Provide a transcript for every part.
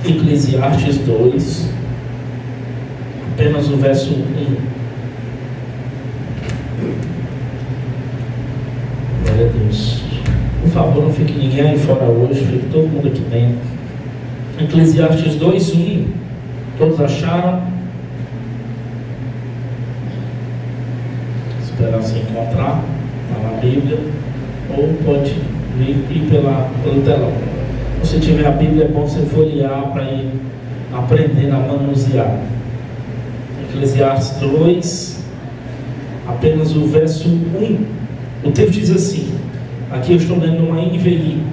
Eclesiastes 2, apenas o verso 1. Glória a Deus. Por favor, não fique ninguém aí fora hoje, fique todo mundo aqui dentro. Eclesiastes 2, 1. Todos acharam? Esperar se encontrar na Bíblia, ou pode ir pelo telão. Se você tiver a Bíblia, é bom você folhear para ir aprendendo a manusear. Eclesiastes 2, apenas o verso 1. O texto diz assim, aqui eu estou lendo uma NVI: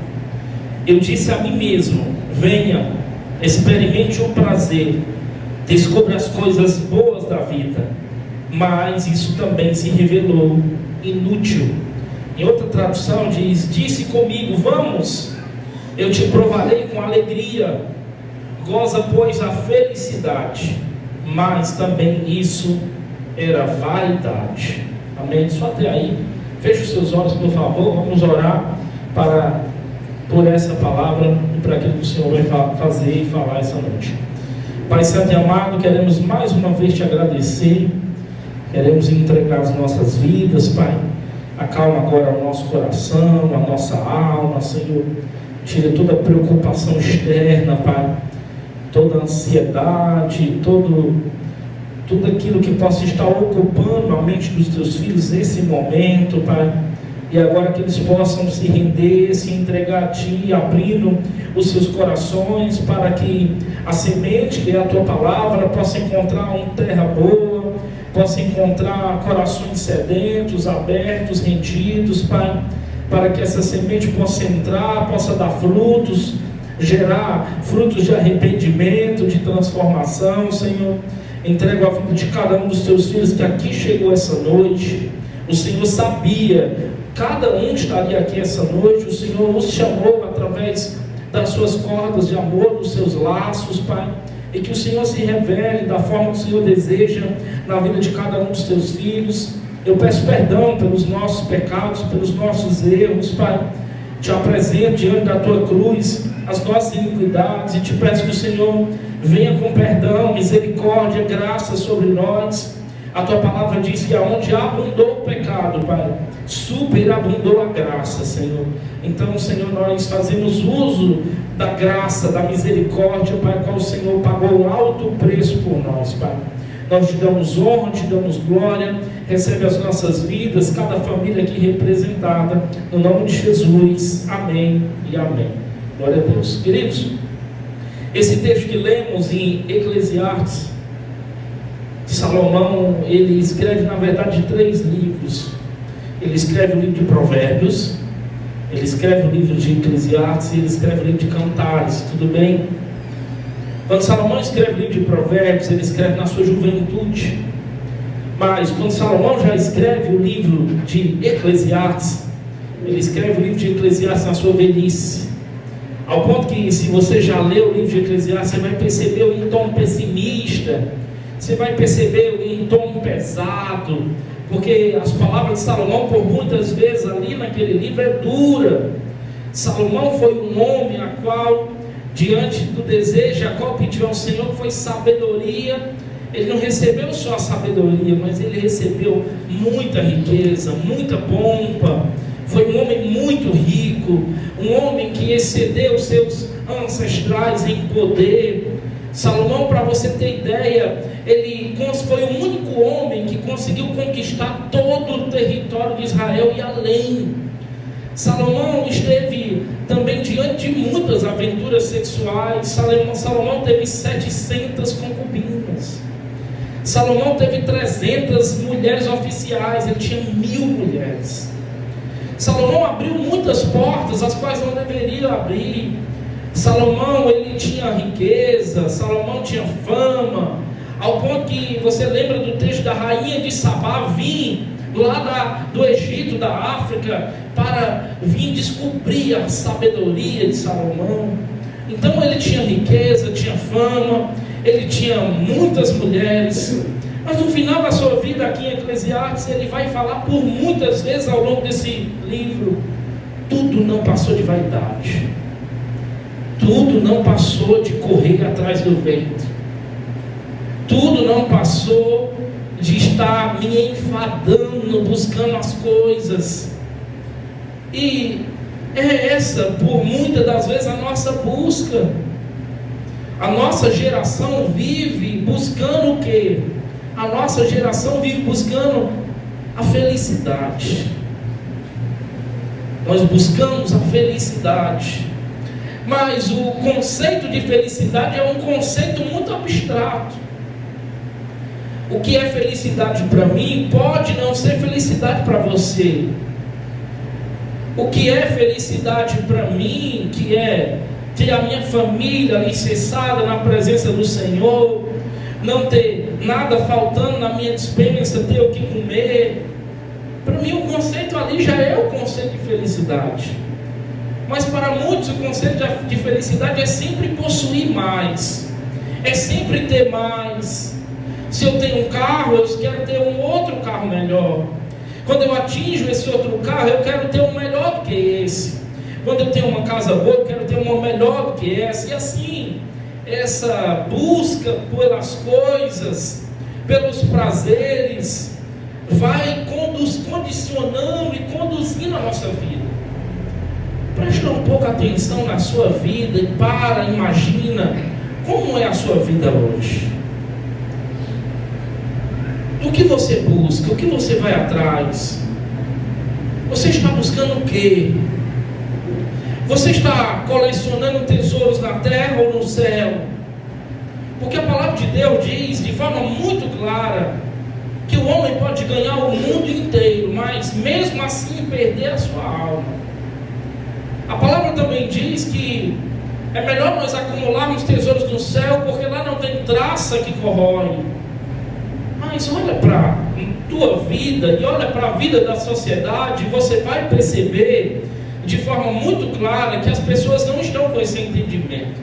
eu disse a mim mesmo, venha, experimente o prazer, descubra as coisas boas da vida, mas isso também se revelou inútil. Em outra tradução diz, disse comigo, vamos, eu te provarei com alegria, goza pois a felicidade, mas também isso era vaidade. Amém? Só até aí. Feche os seus olhos, por favor. Vamos orar por essa palavra e para aquilo que o Senhor vai fazer e falar essa noite. Pai Santo e amado, queremos mais uma vez te agradecer, queremos entregar as nossas vidas, Pai. Acalma agora o nosso coração, a nossa alma, Senhor. Tira toda a preocupação externa, Pai, toda a ansiedade, tudo aquilo que possa estar ocupando a mente dos teus filhos nesse momento, Pai. E agora que eles possam se render, se entregar a Ti, abrindo os seus corações para que a semente, que é a Tua palavra, possa encontrar uma terra boa, possa encontrar corações sedentos, abertos, rendidos, Pai, para que essa semente possa entrar, possa dar frutos, gerar frutos de arrependimento, de transformação, Senhor. Entrego a vida de cada um dos teus filhos que aqui chegou essa noite. O Senhor sabia, cada um estaria aqui essa noite. O Senhor os chamou através das suas cordas de amor, dos seus laços, Pai. E que o Senhor se revele da forma que o Senhor deseja na vida de cada um dos teus filhos. Eu peço perdão pelos nossos pecados, pelos nossos erros, Pai. Te apresento diante da Tua cruz as nossas iniquidades e te peço que o Senhor venha com perdão, misericórdia, graça sobre nós. A Tua palavra diz que aonde abundou o pecado, Pai, superabundou a graça, Senhor. Então, Senhor, nós fazemos uso da graça, da misericórdia, Pai, qual o Senhor pagou um alto preço por nós, Pai. Nós te damos honra, te damos glória. Recebe as nossas vidas, cada família aqui representada, no nome de Jesus, amém e amém. Glória a Deus. Queridos, esse texto que lemos em Eclesiastes, Salomão, ele escreve na verdade 3 livros. Ele escreve o livro de Provérbios, ele escreve o livro de Eclesiastes e ele escreve o livro de Cantares, tudo bem? Quando Salomão escreve o livro de Provérbios, ele escreve na sua juventude. Mas quando Salomão já escreve o livro de Eclesiastes, ele escreve o livro de Eclesiastes na sua velhice. Ao ponto que, se você já leu o livro de Eclesiastes, você vai perceber o em tom pessimista, você vai perceber o em tom pesado, porque as palavras de Salomão, por muitas vezes ali naquele livro, é dura. Salomão foi um homem a qual, diante do desejo a qual pediu ao Senhor, foi sabedoria. Ele não recebeu só a sabedoria, mas ele recebeu muita riqueza, muita pompa. Foi um homem muito rico, um homem que excedeu seus ancestrais em poder. Salomão, para você ter ideia, ele foi o único homem que conseguiu conquistar todo o território de Israel e além. Salomão esteve também diante de muitas aventuras sexuais. Salomão teve 700 concubinas. Salomão teve 300 mulheres oficiais, ele tinha 1000 mulheres. Salomão abriu muitas portas, as quais não deveria abrir. Salomão, ele tinha riqueza, Salomão tinha fama, ao ponto que você lembra do texto da rainha de Sabá vir lá do Egito, da África, para vir descobrir a sabedoria de Salomão. Então ele tinha riqueza, tinha fama, ele tinha muitas mulheres, mas no final da sua vida aqui em Eclesiastes, ele vai falar por muitas vezes ao longo desse livro, tudo não passou de vaidade. Tudo não passou de correr atrás do vento. Tudo não passou de estar me enfadando, buscando as coisas. E é essa, por muitas das vezes, a nossa busca. A nossa geração vive buscando o quê? A nossa geração vive buscando a felicidade. Nós buscamos a felicidade. Mas o conceito de felicidade é um conceito muito abstrato. O que é felicidade para mim pode não ser felicidade para você. O que é felicidade para mim, que é ter a minha família alicerçada na presença do Senhor, não ter nada faltando na minha despensa, ter o que comer. Para mim o conceito ali já é o conceito de felicidade. Mas para muitos o conceito de felicidade é sempre possuir mais, é sempre ter mais. Se eu tenho um carro, eu quero ter um outro carro melhor. Quando eu atinjo esse outro carro, eu quero ter um melhor do que esse. Quando eu tenho uma casa boa, eu quero ter uma melhor do que essa. E assim, essa busca pelas coisas, pelos prazeres, vai condicionando e conduzindo a nossa vida. Preste um pouco atenção na sua vida e imagina como é a sua vida hoje. O que você busca? O que você vai atrás? Você está buscando o quê? Você está colecionando tesouros na terra ou no céu? Porque a palavra de Deus diz de forma muito clara que o homem pode ganhar o mundo inteiro, mas mesmo assim perder a sua alma. A palavra também diz que é melhor nós acumularmos tesouros no céu, porque lá não tem traça que corrói. Mas olha para a tua vida e olha para a vida da sociedade, e você vai perceber de forma muito clara que as pessoas não estão com esse entendimento.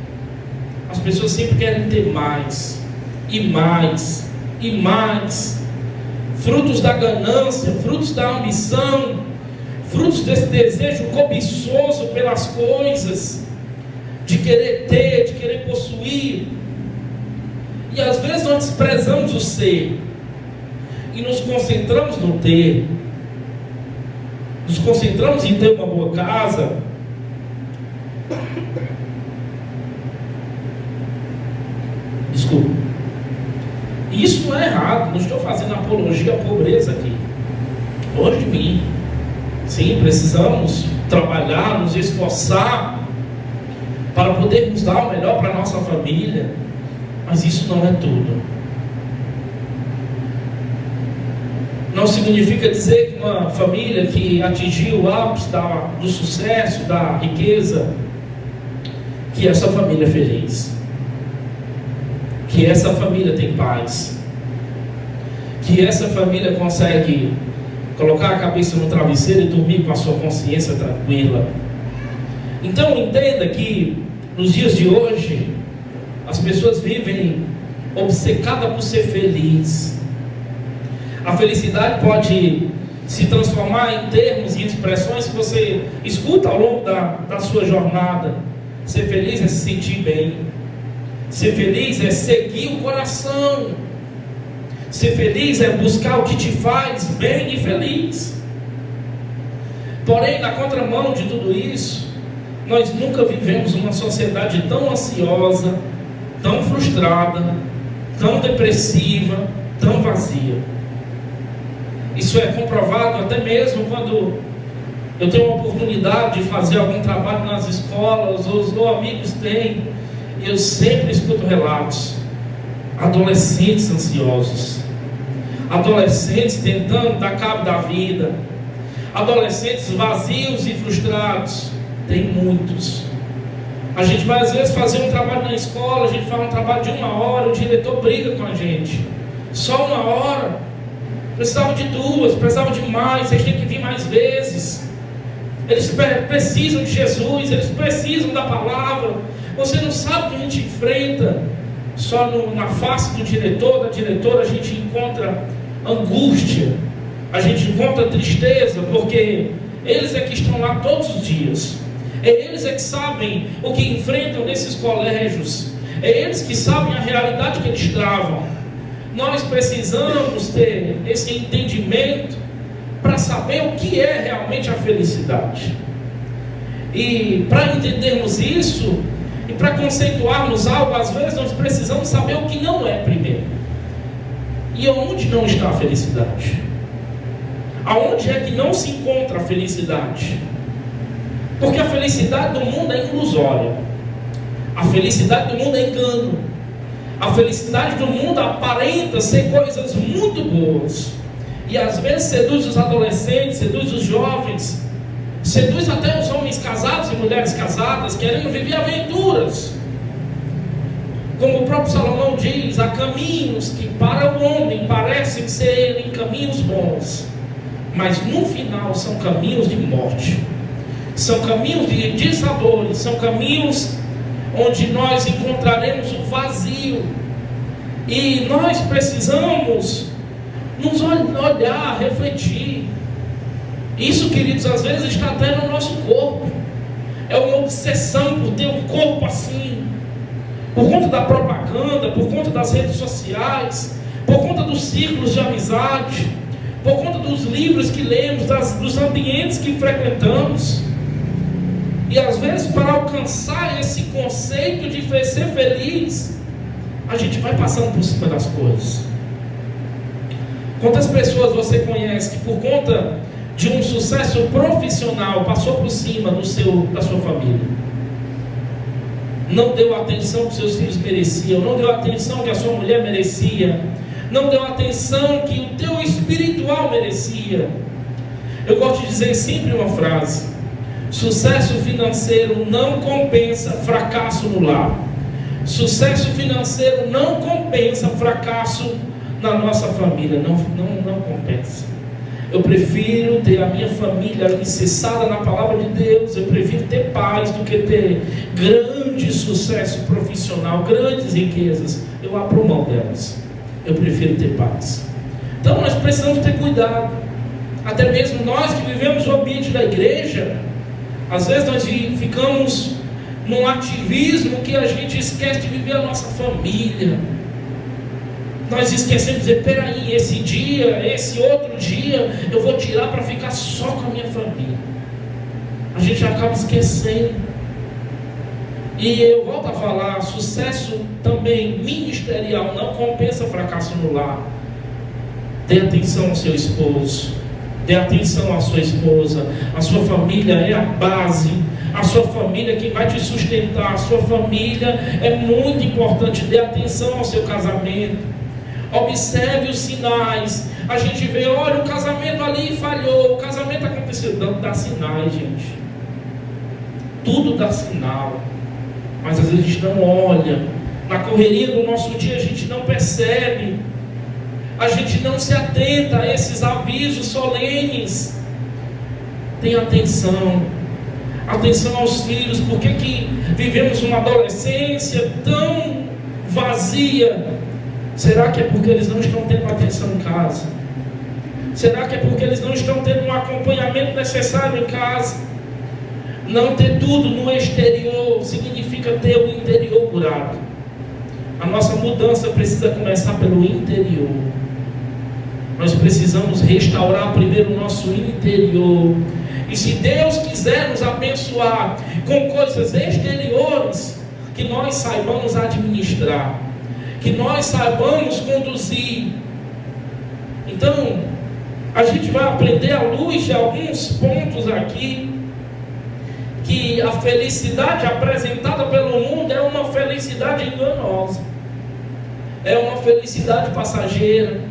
As pessoas sempre querem ter mais, e mais, e mais. Frutos da ganância, frutos da ambição, frutos desse desejo cobiçoso pelas coisas, de querer ter, de querer possuir. E às vezes nós desprezamos o ser e nos concentramos no ter. Nos concentramos em ter uma boa casa, desculpa. E isso não é errado, não estou fazendo apologia à pobreza aqui. Longe de mim. Sim, precisamos trabalhar, nos esforçar para podermos dar o melhor para a nossa família. Mas isso não é tudo. Não significa dizer que uma família que atingiu o ápice do sucesso, da riqueza, que essa família é feliz, que essa família tem paz, que essa família consegue colocar a cabeça no travesseiro e dormir com a sua consciência tranquila. Então entenda que nos dias de hoje as pessoas vivem obcecadas por ser feliz. A felicidade pode se transformar em termos e expressões que você escuta ao longo da sua jornada. Ser feliz é se sentir bem. Ser feliz é seguir o coração. Ser feliz é buscar o que te faz bem e feliz. Porém, na contramão de tudo isso, nós nunca vivemos uma sociedade tão ansiosa, tão frustrada, tão depressiva, tão vazia. Isso é comprovado até mesmo quando eu tenho uma oportunidade de fazer algum trabalho nas escolas, ou os meus amigos têm, e eu sempre escuto relatos. Adolescentes ansiosos, adolescentes tentando dar cabo da vida, adolescentes vazios e frustrados. Tem muitos. A gente vai às vezes fazer um trabalho na escola, a gente faz um trabalho de 1 hora, o diretor briga com a gente. Só 1 hora. Precisava de 2, precisava de mais, vocês têm que vir mais vezes. Eles precisam de Jesus, eles precisam da palavra. Você não sabe o que a gente enfrenta. Só na face do diretor, da diretora, a gente encontra angústia, a gente encontra tristeza, porque eles é que estão lá todos os dias. É eles que sabem o que enfrentam nesses colégios. É eles que sabem a realidade que eles travam. Nós precisamos ter esse entendimento para saber o que é realmente a felicidade. E para entendermos isso, e para conceituarmos algo, às vezes nós precisamos saber o que não é primeiro. E onde não está a felicidade? Aonde é que não se encontra a felicidade? Porque a felicidade do mundo é ilusória. A felicidade do mundo é engano. A felicidade do mundo aparenta ser coisas muito boas. E às vezes seduz os adolescentes, seduz os jovens, seduz até os homens casados e mulheres casadas, querendo viver aventuras. Como o próprio Salomão diz, há caminhos que para o homem parecem serem caminhos bons, mas no final são caminhos de morte. São caminhos de dissabores, são caminhos onde nós encontraremos o vazio. E nós precisamos nos olhar, refletir. Isso, queridos, às vezes está até no nosso corpo. É uma obsessão por ter um corpo assim, por conta da propaganda, por conta das redes sociais, por conta dos círculos de amizade, por conta dos livros que lemos, dos ambientes que frequentamos. E às vezes, para alcançar esse conceito de ser feliz, a gente vai passando por cima das coisas. Quantas pessoas você conhece que por conta de um sucesso profissional passou por cima da sua família? Não deu a atenção que seus filhos mereciam, não deu a atenção que a sua mulher merecia, não deu a atenção que o teu espiritual merecia. Eu gosto de dizer sempre uma frase: sucesso financeiro não compensa fracasso no lar. Sucesso financeiro não compensa fracasso na nossa família. Não compensa. Eu prefiro ter a minha família alicerçada na palavra de Deus. Eu prefiro ter paz do que ter grande sucesso profissional, grandes riquezas. Eu abro mão delas. Eu prefiro ter paz. Então nós precisamos ter cuidado. Até mesmo nós que vivemos no ambiente da igreja, às vezes nós ficamos num ativismo que a gente esquece de viver a nossa família. Nós esquecemos de dizer: peraí, esse dia, esse outro dia, eu vou tirar para ficar só com a minha família. A gente acaba esquecendo. E eu volto a falar, sucesso também ministerial não compensa fracasso no lar. Dê atenção ao seu esposo, dê atenção à sua esposa. A sua família é a base. A sua família é quem vai te sustentar. A sua família é muito importante. Dê atenção ao seu casamento. Observe os sinais. A gente vê, olha, o casamento ali falhou, o casamento aconteceu. Não dá sinais, gente. Tudo dá sinal. Mas às vezes a gente não olha. Na correria do nosso dia a gente não percebe. A gente não se atenta a esses avisos solenes. Tenha atenção. Atenção aos filhos. Por que vivemos uma adolescência tão vazia? Será que é porque eles não estão tendo atenção em casa? Será que é porque eles não estão tendo um acompanhamento necessário em casa? Não ter tudo no exterior significa ter o interior curado. A nossa mudança precisa começar pelo interior. Nós precisamos restaurar primeiro o nosso interior. E se Deus quiser nos abençoar com coisas exteriores, que nós saibamos administrar, que nós saibamos conduzir. Então, a gente vai aprender à luz de alguns pontos aqui, que a felicidade apresentada pelo mundo é uma felicidade enganosa, é uma felicidade passageira.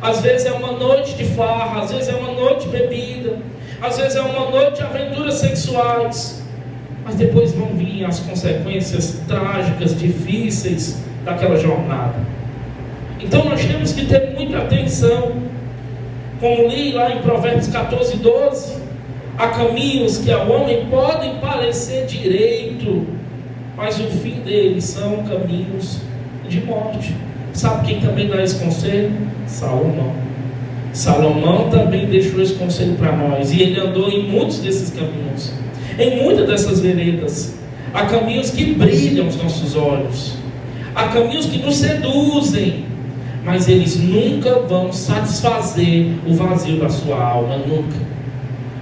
Às vezes é uma noite de farra, às vezes é uma noite de bebida, às vezes é uma noite de aventuras sexuais, mas depois vão vir as consequências trágicas, difíceis daquela jornada. Então nós temos que ter muita atenção. Como li lá em Provérbios 14:12, há caminhos que ao homem podem parecer direito, mas o fim deles são caminhos de morte. Sabe quem também dá esse conselho? Salomão. Salomão também deixou esse conselho para nós, e ele andou em muitos desses caminhos. em muitas dessas veredas. Há caminhos que brilham os nossos olhos, há caminhos que nos seduzem, mas eles nunca vão satisfazer o vazio da sua alma, nunca.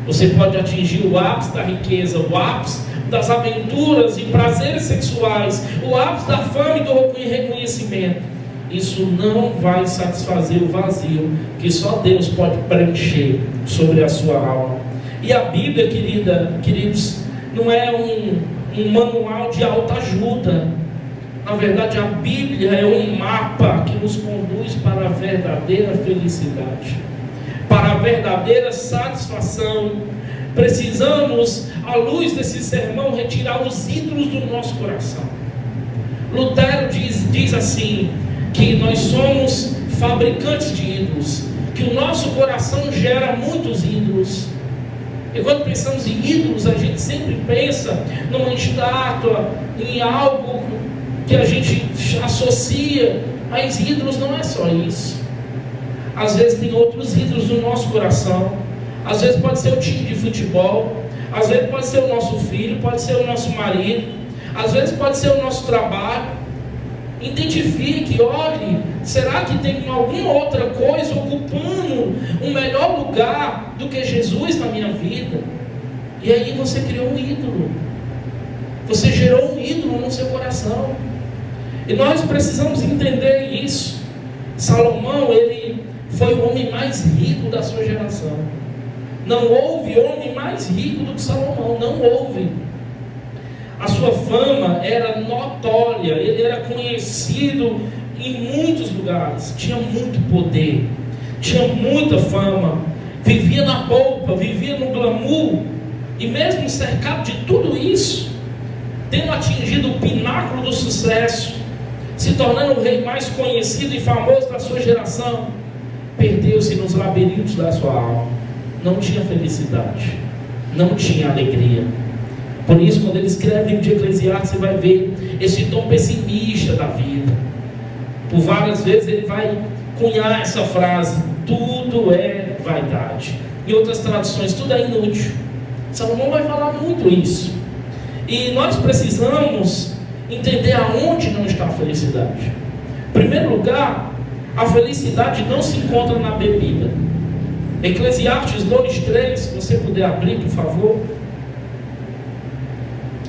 Você pode atingir o ápice da riqueza, o ápice das aventuras e prazeres sexuais, o ápice da fama e do reconhecimento. Isso não vai satisfazer o vazio que só Deus pode preencher sobre a sua alma. E a Bíblia, queridos, não é um manual de autoajuda. Na verdade, a Bíblia é um mapa que nos conduz para a verdadeira felicidade, para a verdadeira satisfação. Precisamos, à luz desse sermão, retirar os ídolos do nosso coração. Lutero diz assim, que nós somos fabricantes de ídolos, que o nosso coração gera muitos ídolos. E quando pensamos em ídolos, a gente sempre pensa numa estátua, em algo que a gente associa, mas ídolos não é só isso. Às vezes tem outros ídolos no nosso coração. Às vezes pode ser o time de futebol, às vezes pode ser o nosso filho, pode ser o nosso marido, às vezes pode ser o nosso trabalho. Identifique, olhe, será que tem alguma outra coisa ocupando um melhor lugar do que Jesus na minha vida? E aí você criou um ídolo, você gerou um ídolo no seu coração. E nós precisamos entender isso. Salomão, ele foi o homem mais rico da sua geração. Não houve homem mais rico do que Salomão, não houve. A sua fama era notória, ele era conhecido em muitos lugares, tinha muito poder, tinha muita fama, vivia na polpa, vivia no glamour, e mesmo cercado de tudo isso, tendo atingido o pináculo do sucesso, se tornando o rei mais conhecido e famoso da sua geração, perdeu-se nos labirintos da sua alma, não tinha felicidade, não tinha alegria. Por isso, quando ele escreve o livro de Eclesiastes, você vai ver esse tom pessimista da vida. Por várias vezes ele vai cunhar essa frase: tudo é vaidade. Em outras traduções, tudo é inútil. Salomão vai falar muito isso. E nós precisamos entender aonde não está a felicidade. Em primeiro lugar, a felicidade não se encontra na bebida. Eclesiastes 2:3, se você puder abrir, por favor.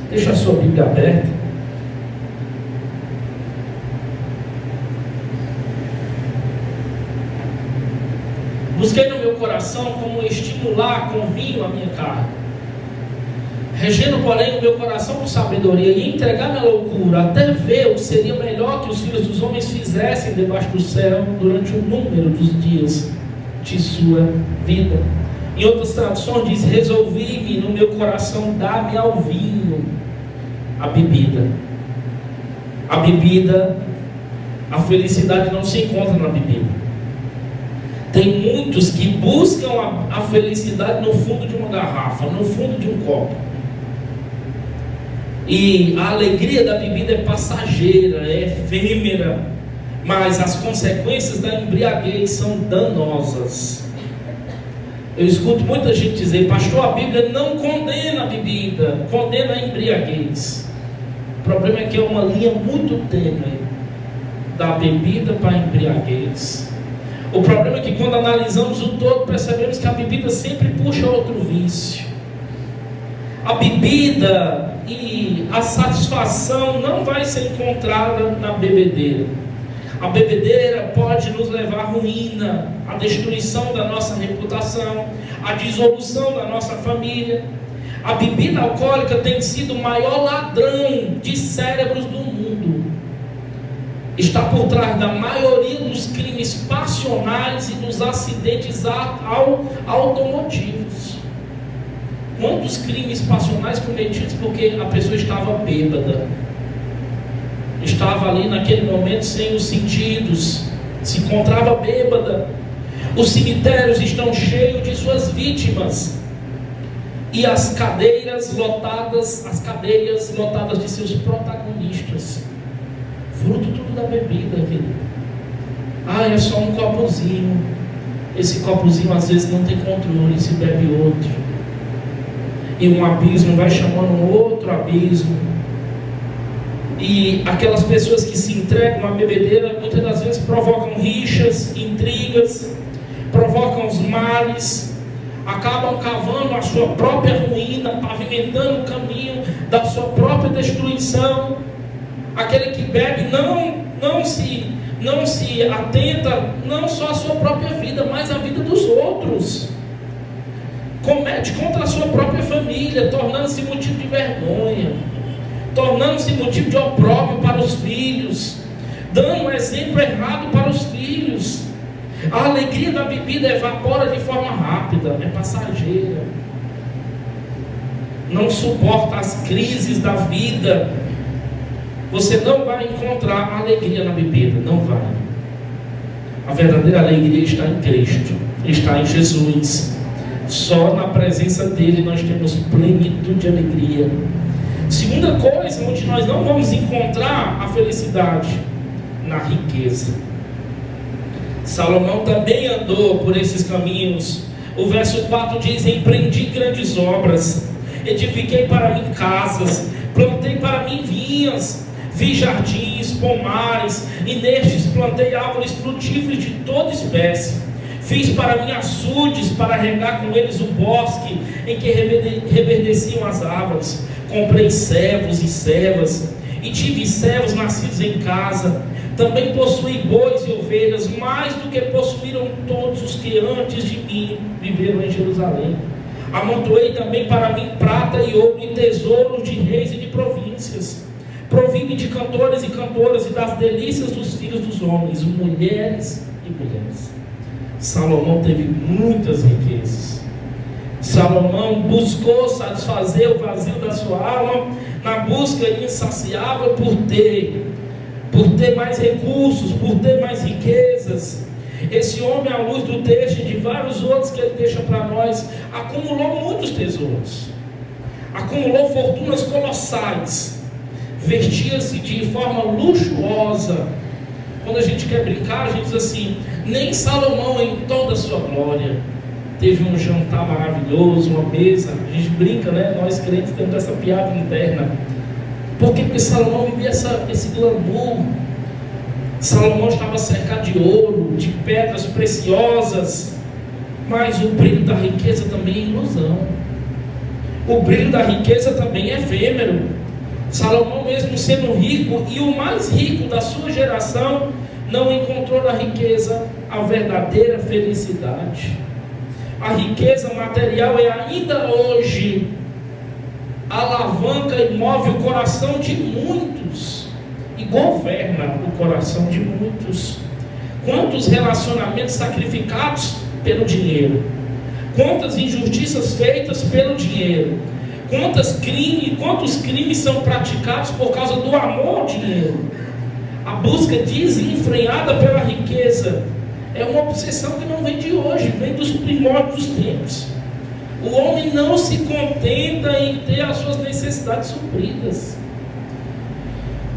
Deixa a sua Bíblia aberta. Busquei no meu coração como estimular com vinho a minha carne, regendo, porém, o meu coração com sabedoria, e entregar-me à loucura, até ver o que seria melhor que os filhos dos homens fizessem debaixo do céu durante o número dos dias de sua vida. Em outras traduções diz: resolvi-me no meu coração dar-me ao vinho, a bebida. A bebida, a felicidade não se encontra na bebida. Tem muitos que buscam a felicidade no fundo de uma garrafa, no fundo de um copo. E a alegria da bebida é passageira, é efêmera, mas as consequências da embriaguez são danosas. Eu escuto muita gente dizer: pastor, a Bíblia não condena a bebida, condena a embriaguez. O problema é que é uma linha muito tênue da bebida para a embriaguez. O problema é que quando analisamos o todo, percebemos que a bebida sempre puxa outro vício. A bebida e a satisfação não vai ser encontrada na bebedeira. A bebedeira pode nos levar à ruína, à destruição da nossa reputação, à dissolução da nossa família. A bebida alcoólica tem sido o maior ladrão de cérebros do mundo. Está por trás da maioria dos crimes passionais e dos acidentes automotivos. Quantos crimes passionais cometidos porque a pessoa estava bêbada? Estava ali naquele momento sem os sentidos, se encontrava bêbada. Os cemitérios estão cheios de suas vítimas, e as cadeias lotadas de seus protagonistas, fruto tudo da bebida, querido. É só um copozinho. Esse copozinho às vezes não tem controle, se bebe outro. e um abismo vai chamando um outro abismo. E aquelas pessoas que se entregam à bebedeira muitas das vezes provocam rixas, intrigas, provocam os males, acabam cavando a sua própria ruína, pavimentando o caminho da sua própria destruição. Aquele que bebe não se atenta não só à sua própria vida, mas à vida dos outros. Comete contra a sua própria família, tornando-se motivo de vergonha, tornando-se motivo de opróbrio para os filhos, dando um exemplo errado para os filhos. A alegria da bebida evapora de forma rápida, é passageira, não suporta as crises da vida. Você não vai encontrar alegria na bebida, não vai. A verdadeira alegria está em Cristo, está em Jesus. Só na presença dele nós temos plenitude de alegria. Segunda coisa, onde nós não vamos encontrar a felicidade, na riqueza. Salomão também andou por esses caminhos. O verso 4 diz: empreendi grandes obras, edifiquei para mim casas, plantei para mim vinhas, fiz jardins, pomares, e nestes plantei árvores frutíferas de toda espécie. Fiz para mim açudes, para regar com eles o bosque em que reverdeciam as árvores. Comprei servos e servas, e tive servos nascidos em casa. Também possuí bois e ovelhas, mais do que possuíram todos os que antes de mim viveram em Jerusalém. Amontoei também para mim prata e ouro e tesouros de reis e de províncias. Provi-me de cantores e cantoras e das delícias dos filhos dos homens, mulheres e mulheres. Salomão teve muitas riquezas. Salomão buscou satisfazer o vazio da sua alma na busca insaciável por ter mais recursos, por ter mais riquezas. Esse homem, à luz do texto e de vários outros que ele deixa para nós, acumulou muitos tesouros, acumulou fortunas colossais, vestia-se de forma luxuosa. Quando a gente quer brincar, a gente diz assim: nem Salomão em toda a sua glória teve um jantar maravilhoso, uma mesa. A gente brinca, né? Nós crentes temos essa piada interna. Por quê? Porque Salomão vivia esse glamour. Salomão estava cercado de ouro, de pedras preciosas, mas o brilho da riqueza também é ilusão. O brilho da riqueza também é efêmero. Salomão, mesmo sendo rico e o mais rico da sua geração, não encontrou na riqueza a verdadeira felicidade. A riqueza material é ainda hoje a alavanca e move o coração de muitos e governa o coração de muitos. Quantos relacionamentos sacrificados pelo dinheiro, quantas injustiças feitas pelo dinheiro, quantos crimes são praticados por causa do amor ao dinheiro. A busca desenfreada pela riqueza é uma obsessão que não vem de hoje, vem dos primórdios dos tempos. O homem não se contenta em ter as suas necessidades supridas.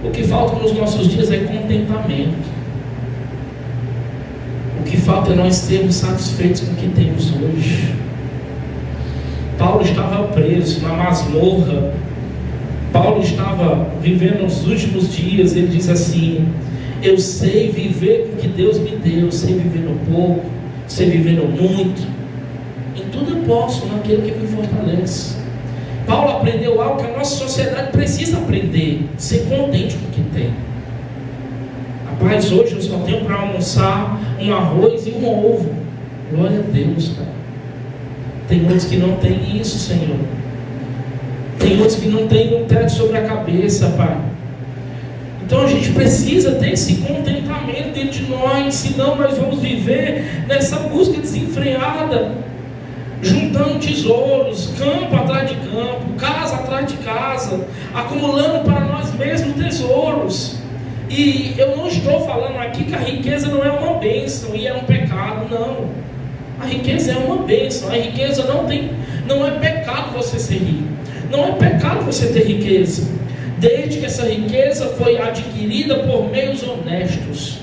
O que falta nos nossos dias é contentamento. O que falta é nós sermos satisfeitos com o que temos hoje. Paulo estava preso na masmorra. Paulo estava vivendo os últimos dias. Ele diz assim: eu sei viver com o que Deus me deu. Eu sei viver no pouco, sei viver no muito. Em tudo eu posso naquele que me fortalece. Paulo aprendeu algo que a nossa sociedade precisa aprender: ser contente com o que tem. Rapaz, hoje eu só tenho para almoçar um arroz e um ovo. Glória a Deus, cara. Tem outros que não têm isso, Senhor. Tem outros que não têm um teto sobre a cabeça, Pai. Então a gente precisa ter esse contentamento dentro de nós, senão nós vamos viver nessa busca desenfreada, juntando tesouros, campo atrás de campo, casa atrás de casa, acumulando para nós mesmos tesouros. E eu não estou falando aqui que a riqueza não é uma bênção e é um pecado, não. A riqueza é uma bênção. A riqueza não é pecado você ser rico. Não é pecado você ter riqueza, desde que essa riqueza foi adquirida por meios honestos,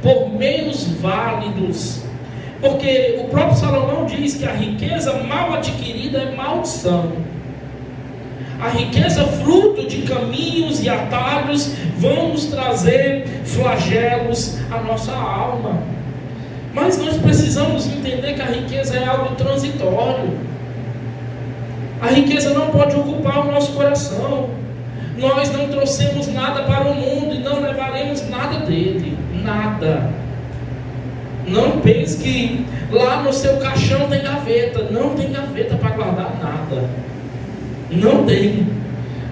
por meios válidos. Porque o próprio Salomão diz que a riqueza mal adquirida é maldição. A riqueza, fruto de caminhos e atalhos, vão nos trazer flagelos à nossa alma. Mas nós precisamos entender que a riqueza é algo transitório. A riqueza não pode ocupar o nosso coração. Nós não trouxemos nada para o mundo e não levaremos nada dele. Nada. Não pense que lá no seu caixão tem gaveta. Não tem gaveta para guardar nada. Não tem.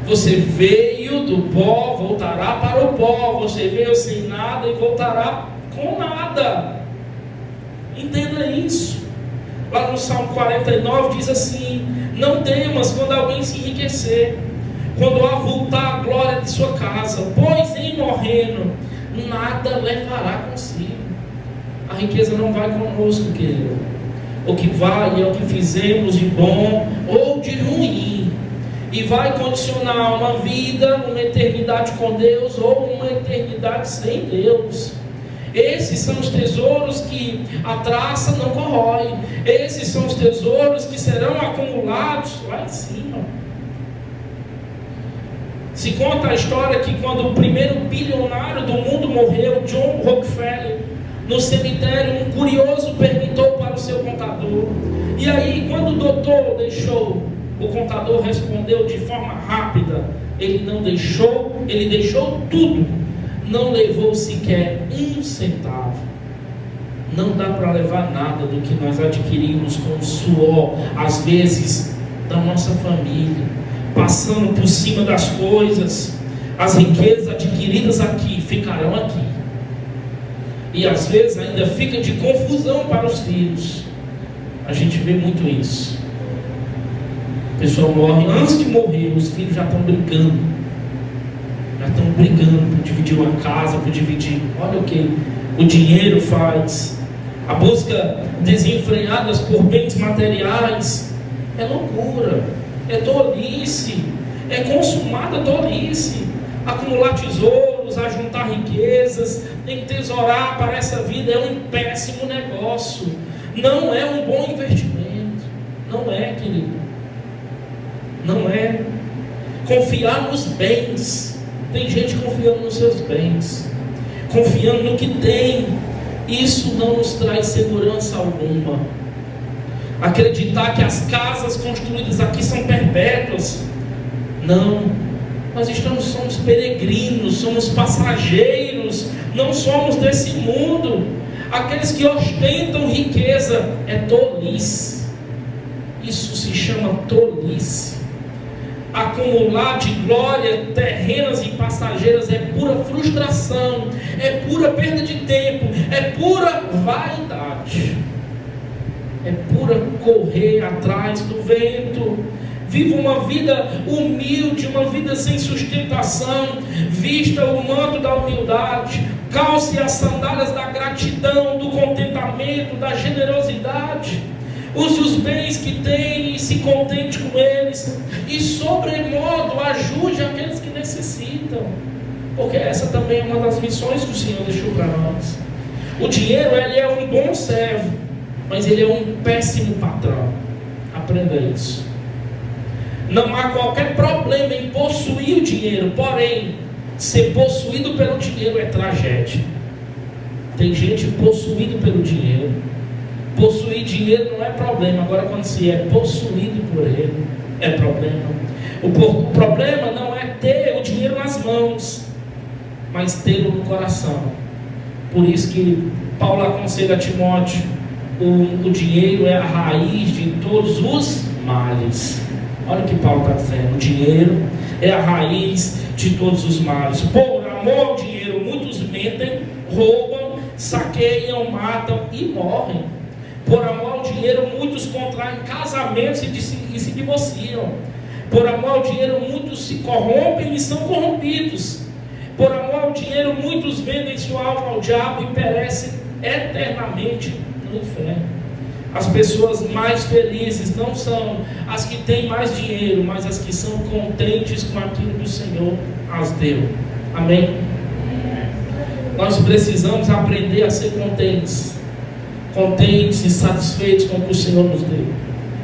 Você veio do pó, voltará para o pó. Você veio sem nada e voltará com nada. Entenda isso. Lá no Salmo 49 diz assim: não temas quando alguém se enriquecer, quando avultar a glória de sua casa, pois em morrendo nada levará consigo. A riqueza não vai conosco, querido. O que vai é o que fizemos de bom ou de ruim, e vai condicionar uma vida, uma eternidade com Deus ou uma eternidade sem Deus. Esses são os tesouros que a traça não corrói. Esses são os tesouros que serão acumulados lá em cima. Se conta a história que quando o primeiro bilionário do mundo morreu, John Rockefeller, no cemitério, um curioso perguntou para o seu contador. E aí, quando o doutor deixou, o contador respondeu de forma rápida. Ele não deixou, ele deixou tudo. Não levou sequer um centavo. Não dá para levar nada do que nós adquirimos com o suor, às vezes, da nossa família, passando por cima das coisas. As riquezas adquiridas aqui ficarão aqui, e às vezes ainda fica de confusão para os filhos. A gente vê muito isso. A pessoa morre, antes de morrer, os filhos já estão brigando. Já estão brigando por dividir uma casa, por dividir. Olha o que o dinheiro faz. A busca desenfreada por bens materiais é loucura, é tolice, é consumada tolice. Acumular tesouros, ajuntar riquezas, entesourar para essa vida é um péssimo negócio. Não é um bom investimento. Não é, querido. Não é. Confiar nos bens. Tem gente confiando nos seus bens, confiando no que tem. Isso não nos traz segurança alguma. Acreditar que as casas construídas aqui são perpétuas. Não. Nós somos peregrinos, somos passageiros, não somos desse mundo. Aqueles que ostentam riqueza é tolice. Isso se chama tolice. Acumular de glória terrenas e passageiras é pura frustração, é pura perda de tempo, é pura vaidade, é pura correr atrás do vento. Viva uma vida humilde, uma vida sem sustentação. Vista o manto da humildade, calce as sandálias da gratidão, do contentamento, da generosidade. Use os bens que tem e se contente com eles, e sobremodo ajude aqueles que necessitam, porque essa também é uma das missões que o Senhor deixou para nós. O dinheiro, ele é um bom servo, mas ele é um péssimo patrão. Aprenda isso. Não há qualquer problema em possuir o dinheiro, porém, ser possuído pelo dinheiro é tragédia. Tem gente possuída pelo dinheiro. Possuir dinheiro não é problema. Agora, quando se é possuído por ele, é problema. O problema não é ter o dinheiro nas mãos, mas tê-lo no coração. Por isso que Paulo aconselha a Timóteo: o dinheiro é a raiz de todos os males. Olha o que Paulo está dizendo: o dinheiro é a raiz de todos os males. Por amor ao dinheiro, muitos mentem, roubam, saqueiam, matam e morrem. Por amor ao dinheiro, muitos contraem casamentos e se divorciam. Por amor ao dinheiro, muitos se corrompem e são corrompidos. Por amor ao dinheiro, muitos vendem sua alma ao diabo e perecem eternamente no inferno. As pessoas mais felizes não são as que têm mais dinheiro, mas as que são contentes com aquilo que o Senhor as deu. Amém? Nós precisamos aprender a ser contentes e satisfeitos com o que o Senhor nos deu.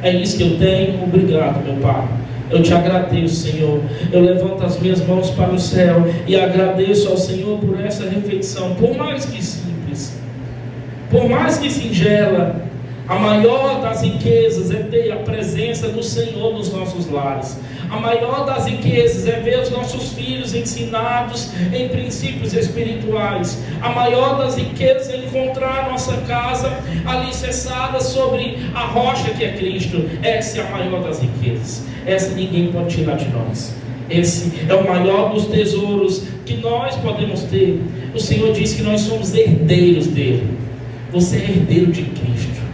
É isso que eu tenho, obrigado, meu Pai. Eu te agradeço, Senhor. Eu levanto as minhas mãos para o céu e agradeço ao Senhor por essa refeição, por mais que simples, por mais que singela. A maior das riquezas é ter a presença do Senhor nos nossos lares. A maior das riquezas é ver os nossos filhos ensinados em princípios espirituais. A maior das riquezas é encontrar a nossa casa alicerçada sobre a rocha que é Cristo. Essa é a maior das riquezas. Essa ninguém pode tirar de nós. Esse é o maior dos tesouros que nós podemos ter. O Senhor diz que nós somos herdeiros dele. Você é herdeiro de Cristo.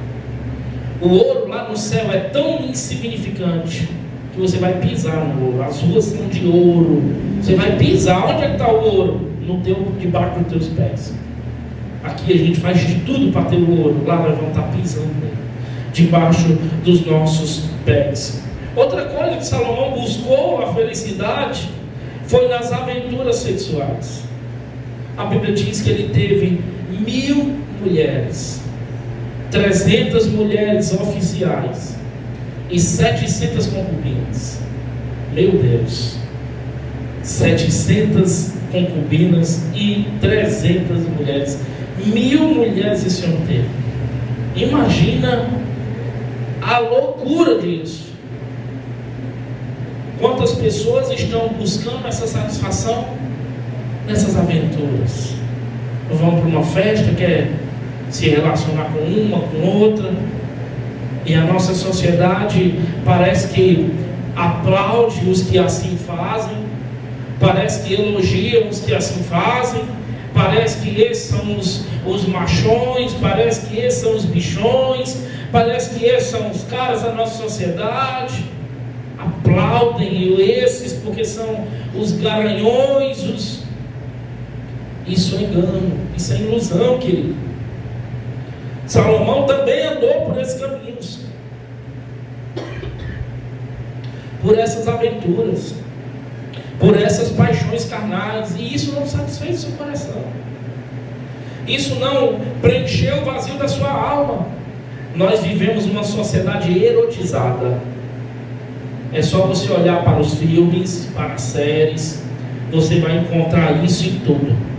O ouro lá no céu é tão insignificante que você vai pisar no ouro. As ruas são de ouro. Você vai pisar. Onde é que está o ouro? No teu, debaixo dos teus pés. Aqui a gente faz de tudo para ter o ouro. Lá nós vamos estar pisando nele, debaixo dos nossos pés. Outra coisa que Salomão buscou a felicidade foi nas aventuras sexuais. A Bíblia diz que ele teve 1000 mulheres, 300 mulheres oficiais e 700 concubinas. Meu Deus, 700 concubinas e 300 mulheres. 1000 mulheres esse homem teve. Imagina a loucura disso. Quantas pessoas estão buscando essa satisfação nessas aventuras? Vão para uma festa, quer se relacionar com uma, com outra, e a nossa sociedade parece que aplaude os que assim fazem, parece que elogia os que assim fazem, parece que esses são os machões, parece que esses são os bichões, parece que esses são os caras da nossa sociedade. Aplaudem esses porque são os garanhões, Isso é engano, isso é ilusão, querido. Salomão também andou por esses caminhos, por essas aventuras, por essas paixões carnais, e isso não satisfez o seu coração. Isso não preencheu o vazio da sua alma. Nós vivemos uma sociedade erotizada. É só você olhar para os filmes, para as séries, você vai encontrar isso em tudo.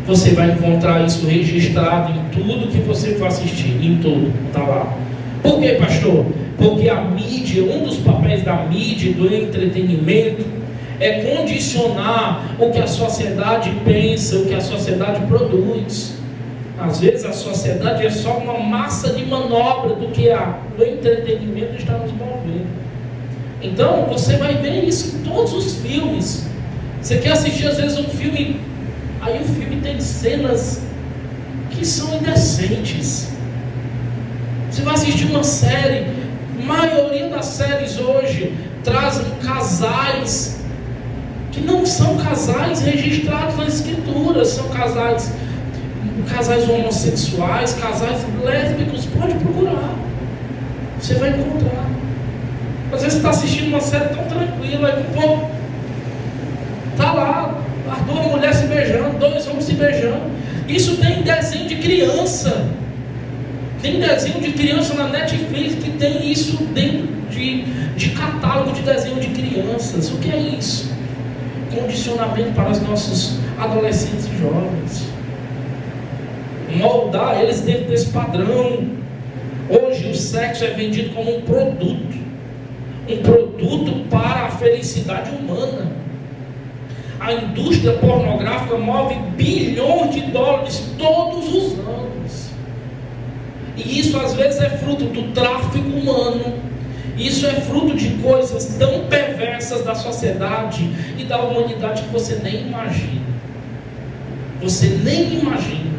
Você vai encontrar isso registrado em tudo que você for assistir, em tudo, está lá. Por quê, pastor? Porque a mídia, um dos papéis da mídia, do entretenimento, é condicionar o que a sociedade pensa, o que a sociedade produz. Às vezes a sociedade é só uma massa de manobra do que o entretenimento está nos movendo. Então você vai ver isso em todos os filmes. Você quer assistir às vezes um filme, aí o filme tem cenas que são indecentes. Você vai assistir uma série, a maioria das séries hoje trazem casais que não são casais registrados na escritura, são casais homossexuais, casais lésbicos. Pode procurar, você vai encontrar. Às vezes você está assistindo uma série tão tranquila, aí pô, está lá as duas mulheres se beijando, dois homens se beijando. Isso tem desenho de criança. Tem desenho de criança na Netflix que tem isso dentro de catálogo de desenho de crianças. O que é isso? Condicionamento para os nossos adolescentes e jovens. Moldar eles dentro desse padrão. Hoje o sexo é vendido como um produto para a felicidade humana. A indústria pornográfica move bilhões de dólares todos os anos, e isso às vezes é fruto do tráfico humano. Isso é fruto de coisas tão perversas da sociedade e da humanidade que você nem imagina. Você nem imagina.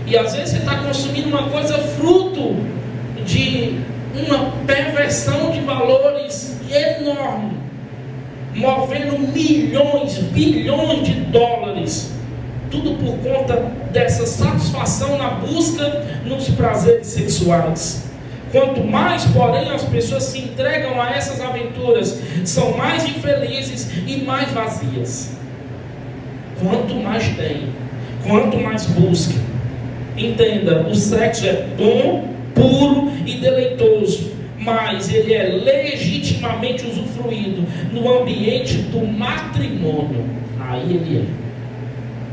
E às vezes você está consumindo uma coisa fruto de uma perversão de valores enorme, movendo milhões, bilhões de dólares, tudo por conta dessa satisfação na busca nos prazeres sexuais. Quanto mais, porém, as pessoas se entregam a essas aventuras, são mais infelizes e mais vazias. Quanto mais tem, quanto mais busca. Entenda, o sexo é bom, puro e deleitoso, mas ele é legitimamente usufruído no ambiente do matrimônio, aí ele é.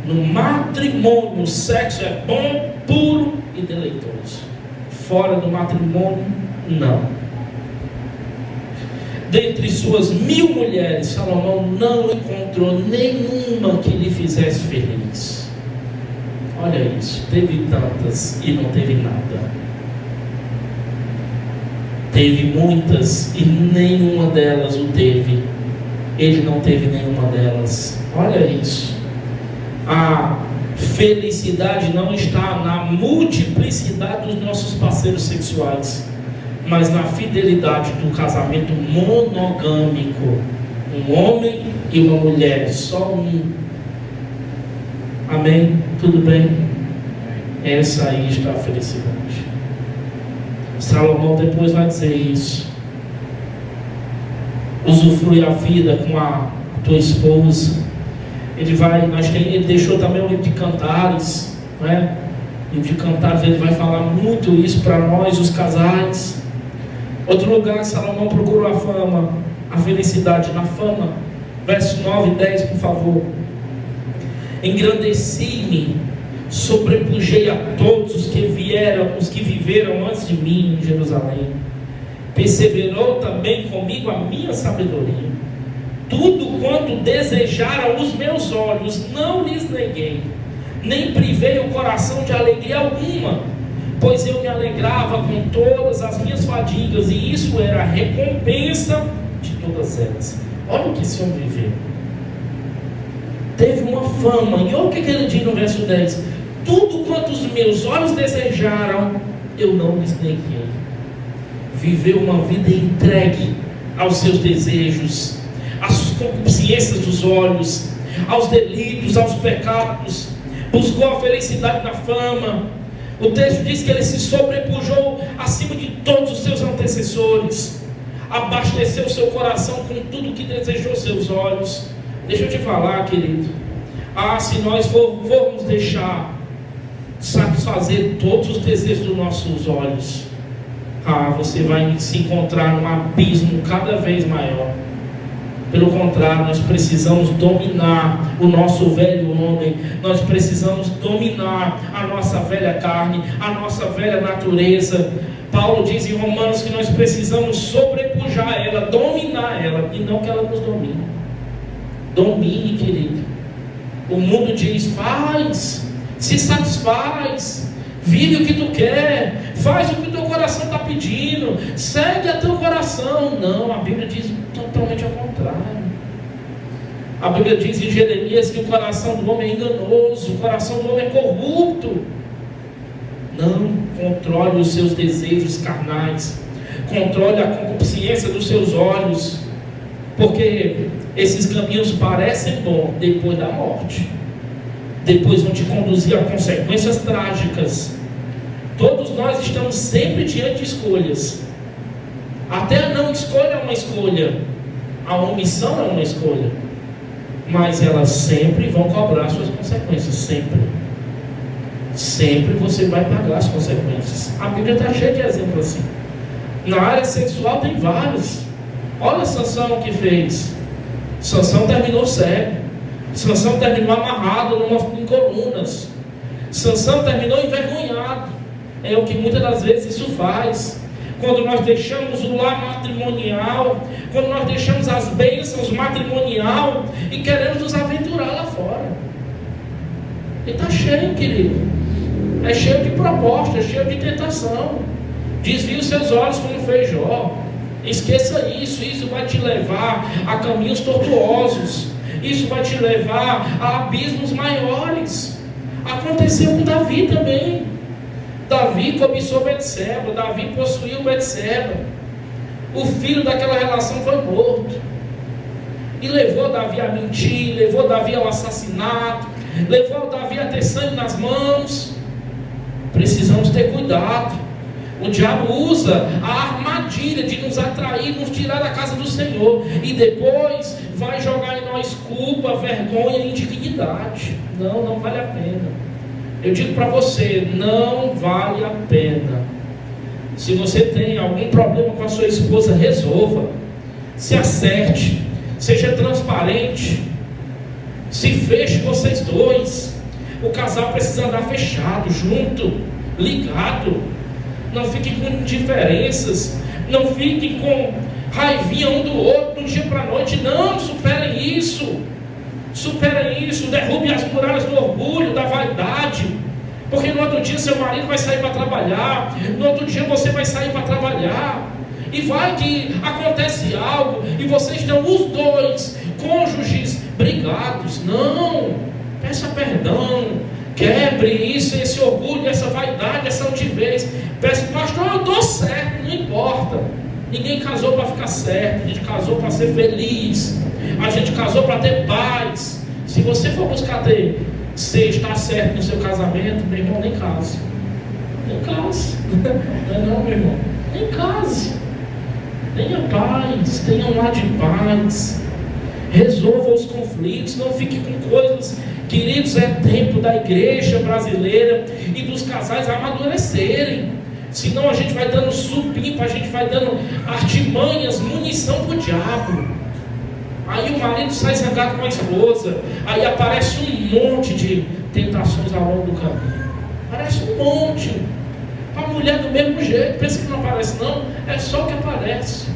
No matrimônio, o sexo é bom, puro e deleitoso. Fora do matrimônio, não. Dentre suas 1000 mulheres, Salomão não encontrou nenhuma que lhe fizesse feliz. Olha isso, teve tantas e não teve nada. Teve muitas e nenhuma delas o teve. Ele não teve nenhuma delas. Olha isso. A felicidade não está na multiplicidade dos nossos parceiros sexuais, mas na fidelidade do casamento monogâmico. Um homem e uma mulher, só um. Amém? Tudo bem? Essa aí está a felicidade. Salomão depois vai dizer isso. Usufrui a vida com a tua esposa. Ele deixou também o livro de Cantares, né? O livro de Cantares, ele vai falar muito isso para nós, os casais. Outro lugar, Salomão procurou a fama, a felicidade na fama. Verso 9 e 10, por favor. Engrandeci-me, sobrepujei a todos os que viveram antes de mim em Jerusalém. Perseverou também comigo a minha sabedoria. Tudo quanto desejaram os meus olhos, não lhes neguei, nem privei o coração de alegria alguma, pois eu me alegrava com todas as minhas fadigas, e isso era a recompensa de todas elas. Olha o que esse homem viveu. Teve uma fama, e olha o que ele diz no verso 10: tudo quanto os meus olhos desejaram, eu não lhes neguei. Viveu uma vida entregue aos seus desejos, às concupiscências dos olhos, aos delitos, aos pecados. Buscou a felicidade na fama. O texto diz que ele se sobrepujou acima de todos os seus antecessores, abasteceu seu coração com tudo que desejou seus olhos. Deixa eu te falar, querido, se nós formos deixar satisfazer todos os desejos dos nossos olhos, você vai se encontrar num abismo cada vez maior. Pelo contrário, nós precisamos dominar o nosso velho homem, nós precisamos dominar a nossa velha carne, a nossa velha natureza. Paulo diz em Romanos que nós precisamos sobrepujar ela, dominar ela, e não que ela nos domine. Domine, querido. O mundo diz: faz, se satisfaz, vive o que tu quer, faz o que o teu coração está pedindo, segue a teu coração. Não, a Bíblia diz totalmente ao contrário. A Bíblia diz em Jeremias que o coração do homem é enganoso, o coração do homem é corrupto. Não controle os seus desejos carnais, controle a concupiscência dos seus olhos, porque esses caminhos parecem bons depois da morte. Depois vão te conduzir a consequências trágicas. Todos nós estamos sempre diante de escolhas. Até a não escolha é uma escolha, a omissão é uma escolha, mas elas sempre vão cobrar suas consequências. Sempre você vai pagar as consequências. A Bíblia está cheia de exemplos assim. Na área sexual tem vários. Olha Sansão o que fez. Sansão terminou cego. Sansão terminou amarrado em colunas. Sansão terminou envergonhado. É o que muitas das vezes isso faz. Quando nós deixamos o lar matrimonial, quando nós deixamos as bênçãos matrimonial e queremos nos aventurar lá fora. E está cheio, querido. É cheio de propostas, cheio de tentação. Desvie os seus olhos como fez Jó. Esqueça isso. Isso vai te levar a caminhos tortuosos. Isso vai te levar a abismos maiores. Aconteceu com Davi também. Davi cobiçou Betseba, Davi possuiu Betseba. O filho daquela relação foi morto. E levou Davi a mentir, levou Davi ao assassinato, levou Davi a ter sangue nas mãos. Precisamos ter cuidado. O diabo usa a armadilha de nos atrair, nos tirar da casa do Senhor, e depois vai jogar em nós culpa, vergonha e indignidade. Não vale a pena. Eu digo para você, não vale a pena. Se você tem algum problema com a sua esposa, resolva. Se acerte. Seja transparente. Se feche vocês dois. O casal precisa andar fechado, junto, ligado. Não fiquem com diferenças. Não fiquem com raivinha um do outro do dia para a noite. Não, superem isso. Superem isso. Derrube as muralhas do orgulho, da vaidade. Porque no outro dia seu marido vai sair para trabalhar. No outro dia você vai sair para trabalhar. E vai que acontece algo e vocês estão os dois, cônjuges, brigados. Não, peça perdão. Quebre isso, esse orgulho, essa vaidade, essa altivez. Peça, pastor, eu estou certo, não importa. Ninguém casou para ficar certo. A gente casou para ser feliz. A gente casou para ter paz. Se você for buscar você está certo no seu casamento, meu irmão, nem case. Nem case. Não, meu irmão. Nem case. Tenha paz. Tenha um lar de paz. Resolva os conflitos. Não fique com coisas. Queridos, é tempo da igreja brasileira e dos casais amadurecerem. Senão a gente vai dando supimpa, a gente vai dando artimanhas, munição para o diabo. Aí o marido sai zangado com a esposa. Aí aparece um monte de tentações ao longo do caminho. Aparece um monte. A mulher do mesmo jeito. Pensa que não aparece não. É só o que aparece.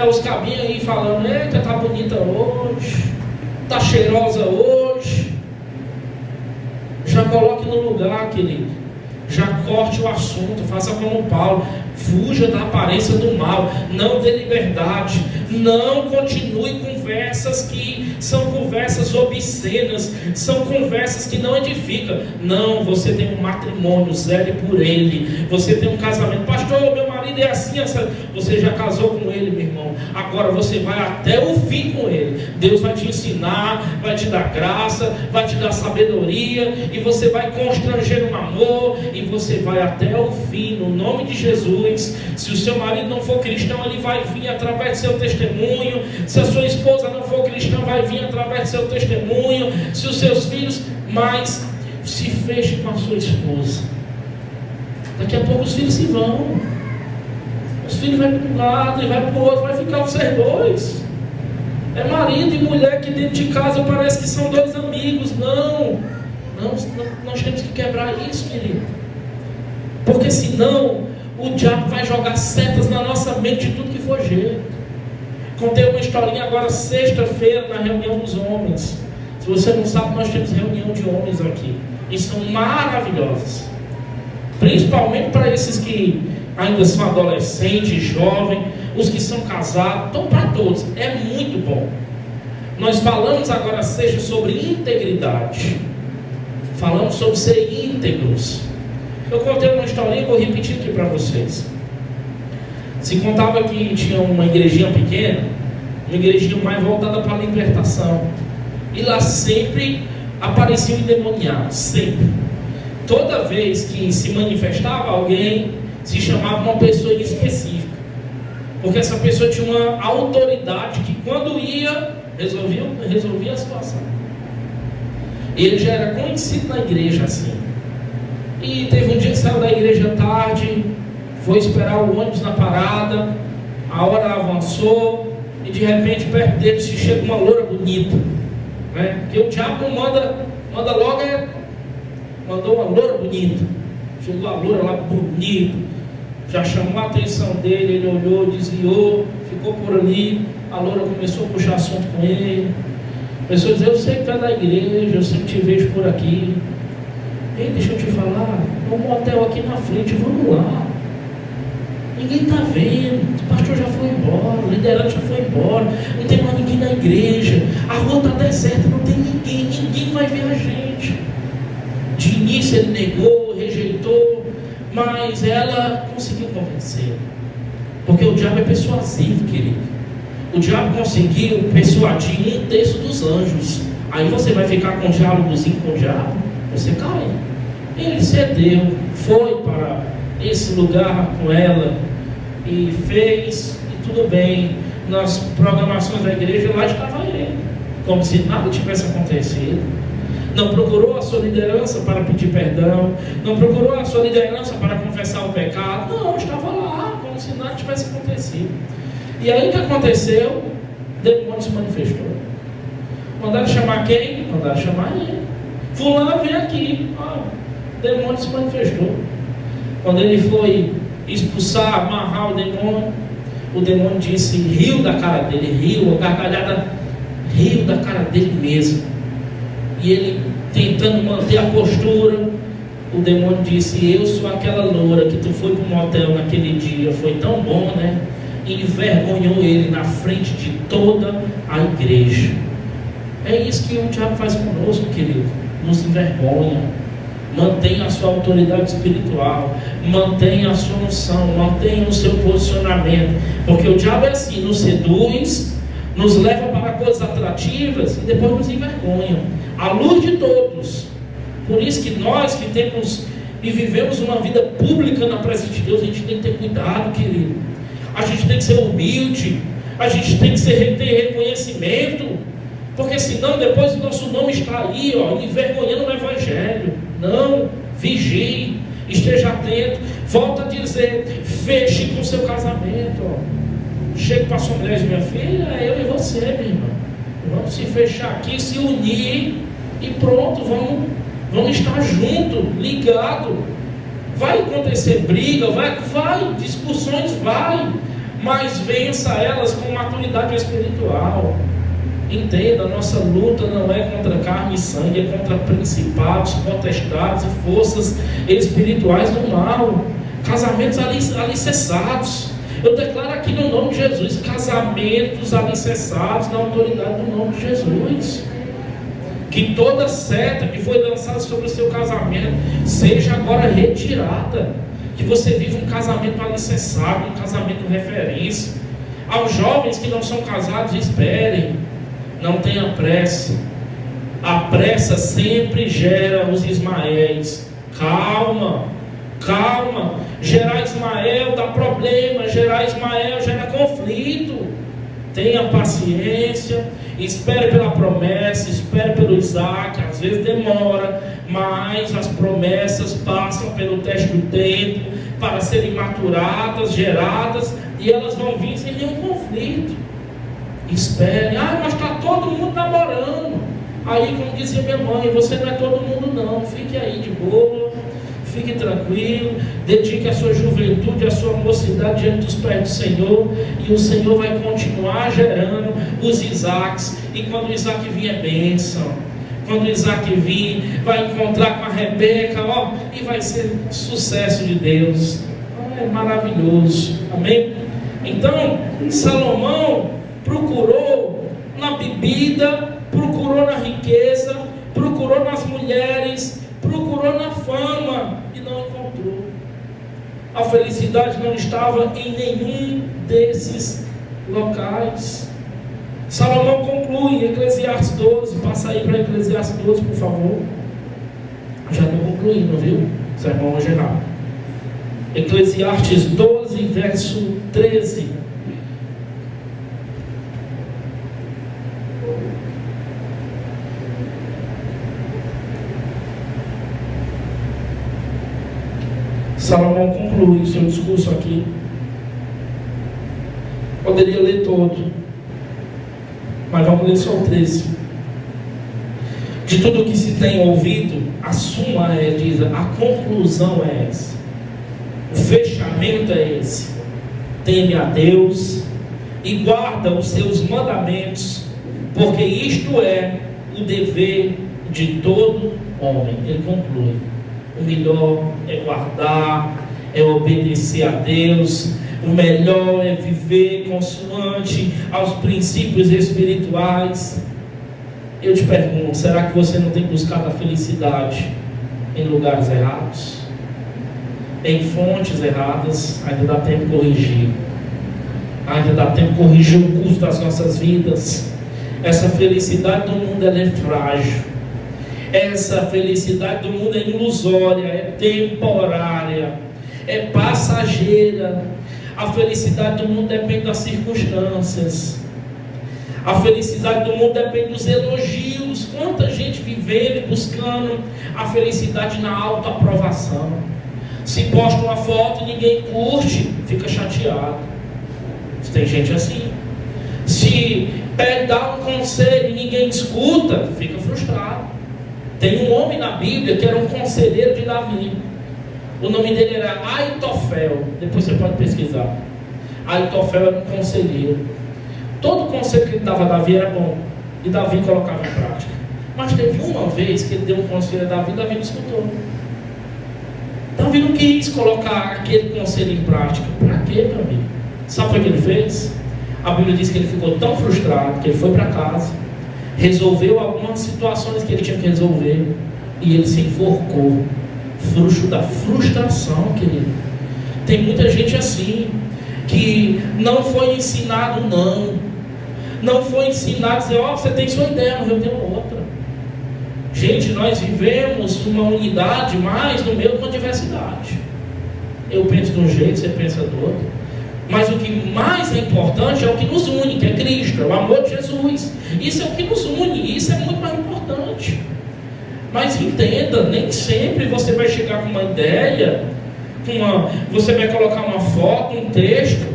Os cabinhos aí falando: eita, tá bonita hoje. Tá cheirosa hoje. Já coloque no lugar, querido. Já corte o assunto. Faça como Paulo. Fuja da aparência do mal. Não dê liberdade. Não continue conversas que são conversas obscenas. São conversas que não edificam. Não, você tem um matrimônio, zele por ele. Você tem um casamento. Pastor, meu marido é assim, essa. Você já casou com ele, meu irmão. Agora você vai até o fim com ele. Deus vai te ensinar, vai te dar graça, vai te dar sabedoria. E você vai constranger no amor. E você vai até o fim, no nome de Jesus. Se o seu marido não for cristão, ele vai vir através do seu testemunho. Se a sua esposa não for cristã, vai vir através do seu testemunho. Se os seus filhos, mas se feche com a sua esposa. Daqui a pouco os filhos se vão. Os filhos vão para um lado e vai para o outro, vai ficar vocês dois. É marido e mulher que dentro de casa parece que são dois amigos. Não, nós temos que quebrar isso, querido. Porque senão o diabo vai jogar setas na nossa mente de tudo que for jeito. Contei uma historinha agora sexta-feira na reunião dos homens. Se você não sabe, nós temos reunião de homens aqui. E são maravilhosas. Principalmente para esses que ainda são adolescentes, jovens, os que são casados, então para todos. É muito bom. Nós falamos agora sexta sobre integridade. Falamos sobre ser íntegros. Eu contei uma historinha e vou repetir aqui para vocês. Se contava que tinha uma igrejinha pequena, uma igrejinha mais voltada para a libertação. E lá sempre apareciam endemoniados, sempre. Toda vez que se manifestava alguém, se chamava uma pessoa específica. Porque essa pessoa tinha uma autoridade que quando ia, resolvia a situação. Ele já era conhecido na igreja assim. E teve um dia que saiu da igreja tarde, foi esperar o ônibus na parada, a hora avançou, e de repente perto dele se chega uma loura bonita, né? Porque o diabo não manda logo, mandou uma loura bonita. Chegou a loura lá bonita, já chamou a atenção dele, ele olhou, desviou, ficou por ali, a loura começou a puxar assunto com ele, começou a dizer: eu sei que tu é da igreja, eu sempre te vejo por aqui. Ei, deixa eu te falar, um motel aqui na frente, vamos lá. Ninguém está vendo, o pastor já foi embora, o liderante já foi embora, não tem mais ninguém na igreja, a rua está deserta, não tem ninguém vai ver a gente. De início ele negou, rejeitou, mas ela conseguiu convencer. Porque o diabo é persuasivo, querido. O diabo conseguiu persuadir 1/3 dos anjos. Aí você vai ficar com diálogozinho com o diabo, você cai. Ele cedeu, foi para esse lugar com ela e fez, e tudo bem. Nas programações da igreja lá estava ele, como se nada tivesse acontecido. não procurou a sua liderança para pedir perdão, não procurou a sua liderança para confessar o pecado. Não, estava lá, como se nada tivesse acontecido. E aí o que aconteceu? O demônio se manifestou. Mandaram chamar quem? Mandaram chamar ele. Fulano, vem aqui. O demônio se manifestou. Quando ele foi expulsar, amarrar o demônio disse, riu da cara dele, riu, a gargalhada, riu da cara dele mesmo. E ele, tentando manter a postura, o demônio disse, eu sou aquela loura que tu foi para o motel naquele dia, foi tão bom, né? E envergonhou ele na frente de toda a igreja. É isso que o diabo faz conosco, querido. Nos envergonha. Mantenha a sua autoridade espiritual, mantenha a sua unção, mantenha o seu posicionamento, porque o diabo é assim, nos seduz, nos leva para coisas atrativas e depois nos envergonha, à luz de todos. Por isso que nós que temos e vivemos uma vida pública na presença de Deus, a gente tem que ter cuidado, querido. A gente tem que ser humilde, a gente tem que ter reconhecimento, porque senão depois o nosso nome está aí, envergonhando o Evangelho. Não, vigie, esteja atento. Volto a dizer, feche com o seu casamento. Chega para a sua mulher e diz, minha filha, é eu e você, minha irmã. Vamos se fechar aqui, se unir e pronto, vamos estar juntos, ligados. Vai acontecer briga, vai, discussões, mas vença elas com maturidade espiritual. Entenda, a nossa luta não é contra carne e sangue, é contra principados, potestades e forças espirituais do mal. Casamentos alicerçados. Eu declaro aqui no nome de Jesus, casamentos alicerçados na autoridade do nome de Jesus. Que toda seta que foi lançada sobre o seu casamento seja agora retirada. Que você viva um casamento alicerçado, um casamento referência. Aos jovens que não são casados, esperem. Não tenha pressa. A pressa sempre gera os Ismaéis. Calma. Gerar Ismael dá problema. Gerar Ismael gera conflito. Tenha paciência. Espere pela promessa. Espere pelo Isaac. Às vezes demora, mas as promessas passam pelo teste do tempo para serem maturadas, geradas, e elas vão vir sem nenhum conflito. Espere, mas está todo mundo namorando. Aí, como dizia minha mãe, você não é todo mundo não. Fique aí de boa, fique tranquilo, dedique a sua juventude, a sua mocidade diante dos pés do Senhor, e o Senhor vai continuar gerando os Isaques. E quando o Isaac vir é bênção. Quando o Isaac vir, vai encontrar com a Rebeca, e vai ser sucesso de Deus. É maravilhoso, amém? Então, Salomão procurou na bebida, procurou na riqueza, procurou nas mulheres, procurou na fama e não encontrou. A felicidade não estava em nenhum desses locais. Salomão conclui em Eclesiastes 12, passa aí para Eclesiastes 12, por favor. Já estou concluindo, viu? O sermão hoje é rápido. Eclesiastes 12, verso 13. Salomão conclui o seu discurso aqui. Poderia ler todo, mas vamos ler só o 13. De tudo o que se tem ouvido, a suma diz, a conclusão é essa. O fechamento é esse. Teme a Deus e guarda os seus mandamentos, porque isto é o dever de todo homem. Ele conclui. O melhor é guardar, é obedecer a Deus. O melhor é viver consoante aos princípios espirituais. Eu te pergunto, será que você não tem buscado a felicidade em lugares errados? Em fontes erradas? Ainda dá tempo de corrigir. Ainda dá tempo de corrigir o curso das nossas vidas. Essa felicidade do mundo ela é frágil. Essa felicidade do mundo é ilusória, é temporária, é passageira. A felicidade do mundo depende das circunstâncias. A felicidade do mundo depende dos elogios. Quanta gente vive vivendo e buscando a felicidade na autoaprovação. Se posta uma foto e ninguém curte, fica chateado. Tem gente assim. Se dá um conselho e ninguém escuta, fica frustrado. Tem um homem na Bíblia que era um conselheiro de Davi. O nome dele era Aitofel. Depois você pode pesquisar. Aitofel era um conselheiro. Todo conselho que ele dava a Davi era bom. E Davi colocava em prática. Mas teve uma vez que ele deu um conselho a Davi, Davi não escutou. Davi não quis colocar aquele conselho em prática. Para quê, meu amigo? Sabe o que ele fez? A Bíblia diz que ele ficou tão frustrado que ele foi para casa, resolveu algumas situações que ele tinha que resolver e ele se enforcou. Fruto da frustração, querido. Tem muita gente assim, que não foi ensinado não foi ensinado a dizer, você tem sua ideia, mas eu tenho outra. Gente, nós vivemos uma unidade, mas no meio de uma diversidade. Eu penso de um jeito, você pensa do outro. Mas o que mais é importante é o que nos une, que é Cristo, é o amor de Jesus. Isso é o que nos une, isso é muito mais importante. Mas entenda, nem sempre você vai chegar com uma ideia, você vai colocar uma foto, um texto,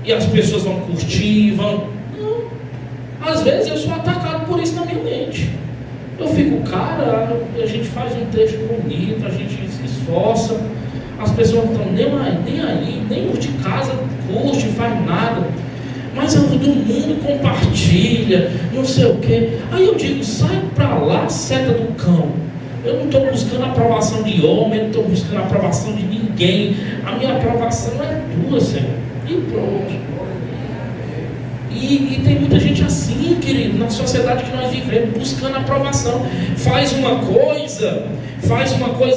e as pessoas vão curtir, Não. Às vezes eu sou atacado por isso na minha mente. Eu fico, cara, a gente faz um texto bonito, a gente se esforça, as pessoas não estão nem aí, nem o de casa curte, faz nada. Mas o do mundo compartilha, não sei o quê. Aí eu digo, sai pra lá, seta do cão. Eu não estou buscando a aprovação de homem, eu não estou buscando a aprovação de ninguém. A minha aprovação é tua, Senhor. E pronto. E tem muita gente assim, querido, na sociedade que nós vivemos, buscando aprovação. Faz uma coisa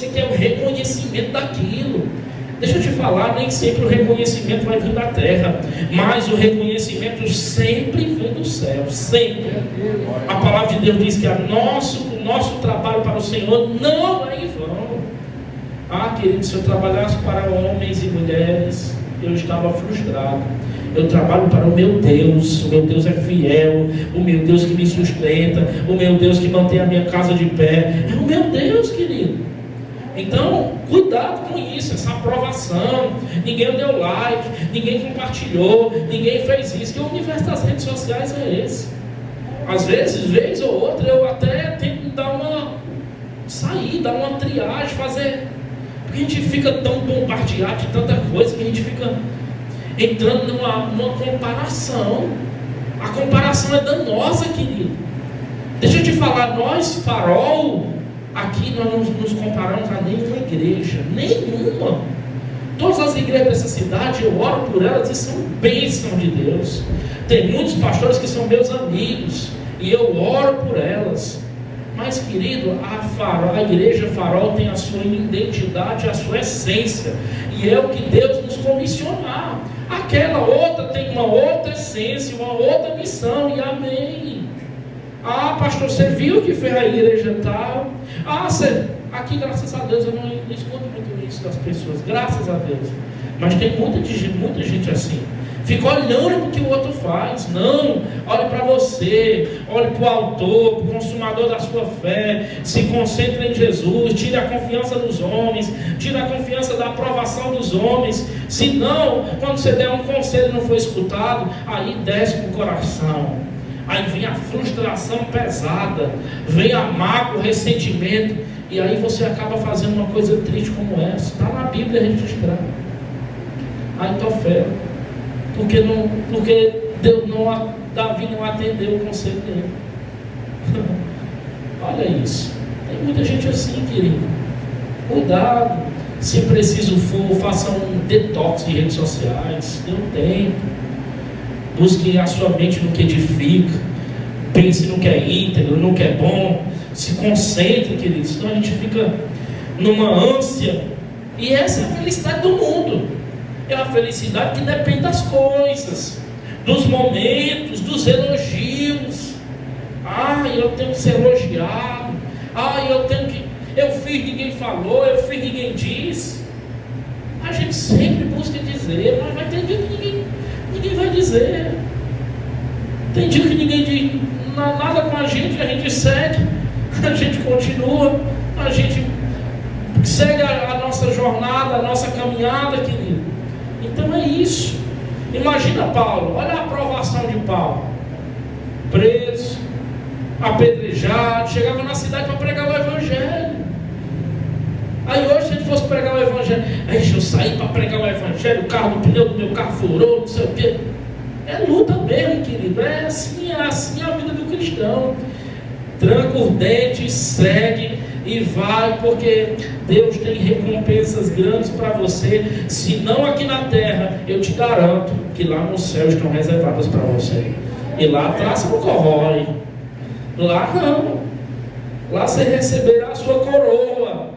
que é o reconhecimento daquilo. Deixa eu te falar, nem sempre o reconhecimento vai vir da terra, mas o reconhecimento sempre vem do céu, sempre. A palavra de Deus diz que o nosso trabalho para o Senhor não é em vão. Querido, se eu trabalhasse para homens e mulheres, eu estava frustrado. Eu trabalho para o meu Deus é fiel, o meu Deus que me sustenta, o meu Deus que mantém a minha casa de pé, é o meu Deus, querido. Então, cuidado com isso, essa aprovação. Ninguém deu like, ninguém compartilhou, ninguém fez isso. Que o universo das redes sociais é esse. Às vezes, vez ou outra, eu até tenho que dar uma triagem, fazer. Porque a gente fica tão bombardeado de tanta coisa que a gente fica entrando numa comparação. A comparação é danosa, querido. Deixa eu te falar, nós, Farol, aqui nós não nos comparamos a nenhuma igreja, nenhuma. Todas as igrejas dessa cidade, eu oro por elas e são bênção de Deus. Tem muitos pastores que são meus amigos e eu oro por elas. Mas, querido, a igreja Farol tem a sua identidade, a sua essência, e é o que Deus nos comissionar. Aquela outra tem uma outra essência, uma outra missão, e amém. Pastor, você viu que fez a igreja tal? Aqui, graças a Deus, eu não escuto muito isso das pessoas, graças a Deus. Mas tem muita gente assim. Fica olhando o que o outro faz. Não, olhe para você, olhe para o autor, para o consumador da sua fé. Se concentre em Jesus, tire a confiança dos homens, tire a confiança da aprovação dos homens. Se não, quando você der um conselho e não for escutado, aí desce para o coração. Aí vem a frustração pesada, vem a mágoa, o ressentimento, e aí você acaba fazendo uma coisa triste como essa. Está na Bíblia registrado. Aitofel. Porque Davi não atendeu o conselho dele. Olha isso. Tem muita gente assim, querido. Cuidado. Se preciso for, faça um detox de redes sociais. Dê um tempo. Busque a sua mente no que edifica. Pense no que é íntegro, no que é bom. Se concentre, querido. Senão a gente fica numa ânsia. E essa é a felicidade do mundo. É a felicidade que depende das coisas, dos momentos, dos elogios. Eu tenho que ser elogiado. Eu fiz, ninguém falou, eu fiz, ninguém disse. A gente sempre busca dizer, mas vai ter dia que ninguém vai dizer. Tem dia que ninguém diz nada com a gente segue. a gente continua, a gente segue a nossa jornada, a nossa caminhada, querido. Então é isso. Imagina Paulo, olha a aprovação de Paulo, preso, apedrejado, chegava na cidade para pregar o Evangelho. Aí hoje, se a gente fosse pregar o Evangelho, aí deixa eu sair para pregar o Evangelho, o carro do pneu do meu carro furou, não sei o quê. É luta mesmo, querido. É assim a vida do cristão. Tranca os dentes, segue e vai, porque Deus tem recompensas grandes para você. Se não aqui na terra, eu te garanto que lá no céu estão reservadas para você. E lá atrás não corrói. Lá não. Lá você receberá a sua coroa.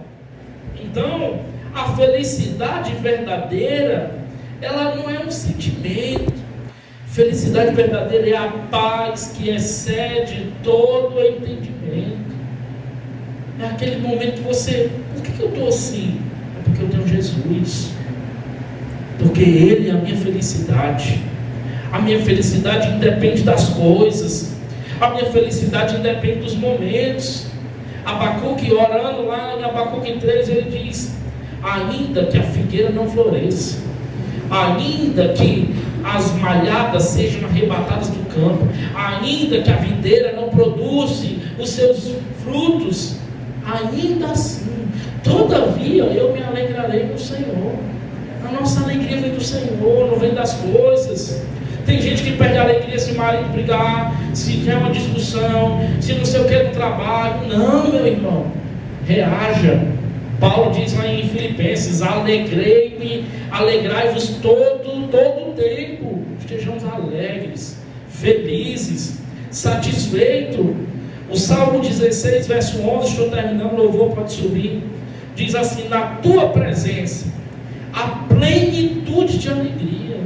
Então, a felicidade verdadeira, ela não é um sentimento. Felicidade verdadeira é a paz que excede todo o entendimento. É aquele momento que você, por que eu estou assim? É porque eu tenho Jesus. Porque Ele é a minha felicidade. A minha felicidade independe das coisas. A minha felicidade independe dos momentos. Abacuque, orando lá em Abacuque 3, ele diz: ainda que a figueira não floresça, ainda que as malhadas sejam arrebatadas do campo, ainda que a videira não produza os seus frutos, ainda assim, todavia eu me alegrarei no Senhor. A nossa alegria vem do Senhor, não vem das coisas. Tem gente que perde a alegria se o marido brigar, se quer uma discussão, se não sei o que no trabalho. Não, meu irmão, reaja. Paulo diz lá em Filipenses: alegrai-vos todo o tempo. Estejamos alegres, felizes, satisfeitos. O Salmo 16, verso 11, estou terminando, o louvor pode subir. Diz assim: na tua presença a plenitude de alegria.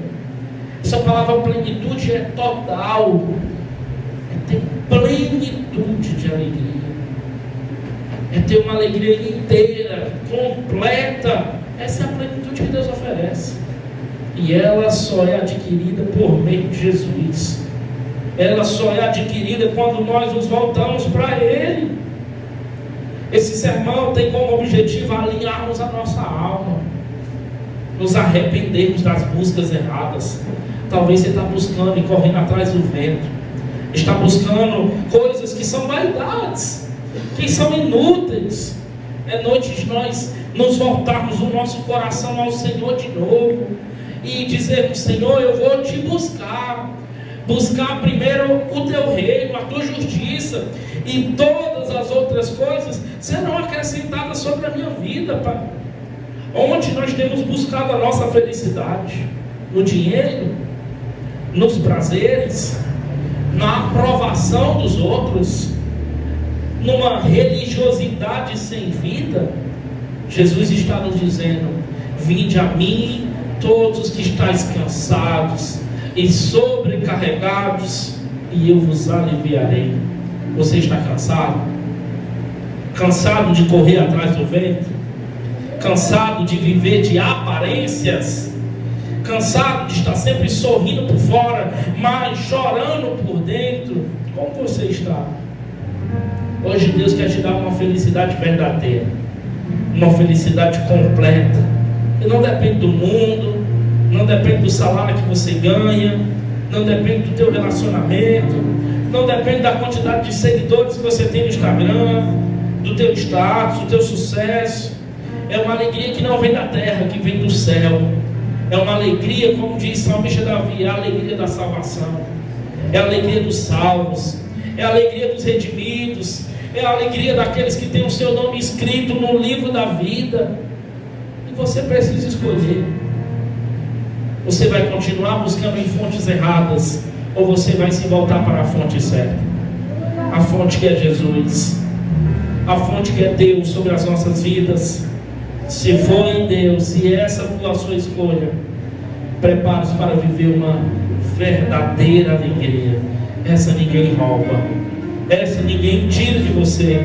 Essa palavra plenitude é total, é ter plenitude de alegria, é ter uma alegria inteira, completa. Essa é a plenitude que Deus oferece, e ela só é adquirida por meio de Jesus. Ela só é adquirida quando nós nos voltamos para Ele. Esse sermão tem como objetivo alinharmos a nossa alma, nos arrependermos das buscas erradas. Talvez você está buscando e correndo atrás do vento, está buscando coisas que são vaidades, que são inúteis. É noite de nós nos voltarmos o nosso coração ao Senhor de novo e dizermos: Senhor, eu vou te buscar primeiro o teu reino, a tua justiça, e todas as outras coisas serão acrescentadas sobre a minha vida, Pai. Onde nós temos buscado a nossa felicidade? No dinheiro? Nos prazeres? Na aprovação dos outros? Numa religiosidade sem vida? Jesus está nos dizendo: vinde a mim todos que estáis cansados e sobrecarregados, e eu vos aliviarei. Você está cansado? Cansado de correr atrás do vento? Cansado de viver de aparências? Cansado de estar sempre sorrindo por fora, mas chorando por dentro? Como você está? Hoje Deus quer te dar uma felicidade verdadeira, uma felicidade completa, que não depende do mundo, não depende do salário que você ganha, não depende do teu relacionamento, não depende da quantidade de seguidores que você tem no Instagram, do teu status, do teu sucesso. É uma alegria que não vem da terra, que vem do céu. É uma alegria, como diz Salmista Davi, é a alegria da salvação, é a alegria dos salvos, é a alegria dos redimidos, é a alegria daqueles que têm o seu nome escrito no livro da vida. E você precisa escolher. Você vai continuar buscando em fontes erradas, ou você vai se voltar para a fonte certa? A fonte que é Jesus, a fonte que é Deus sobre as nossas vidas. Se for em Deus, se essa for a sua escolha, prepare-se para viver uma verdadeira alegria. Essa ninguém rouba, essa ninguém tira de você.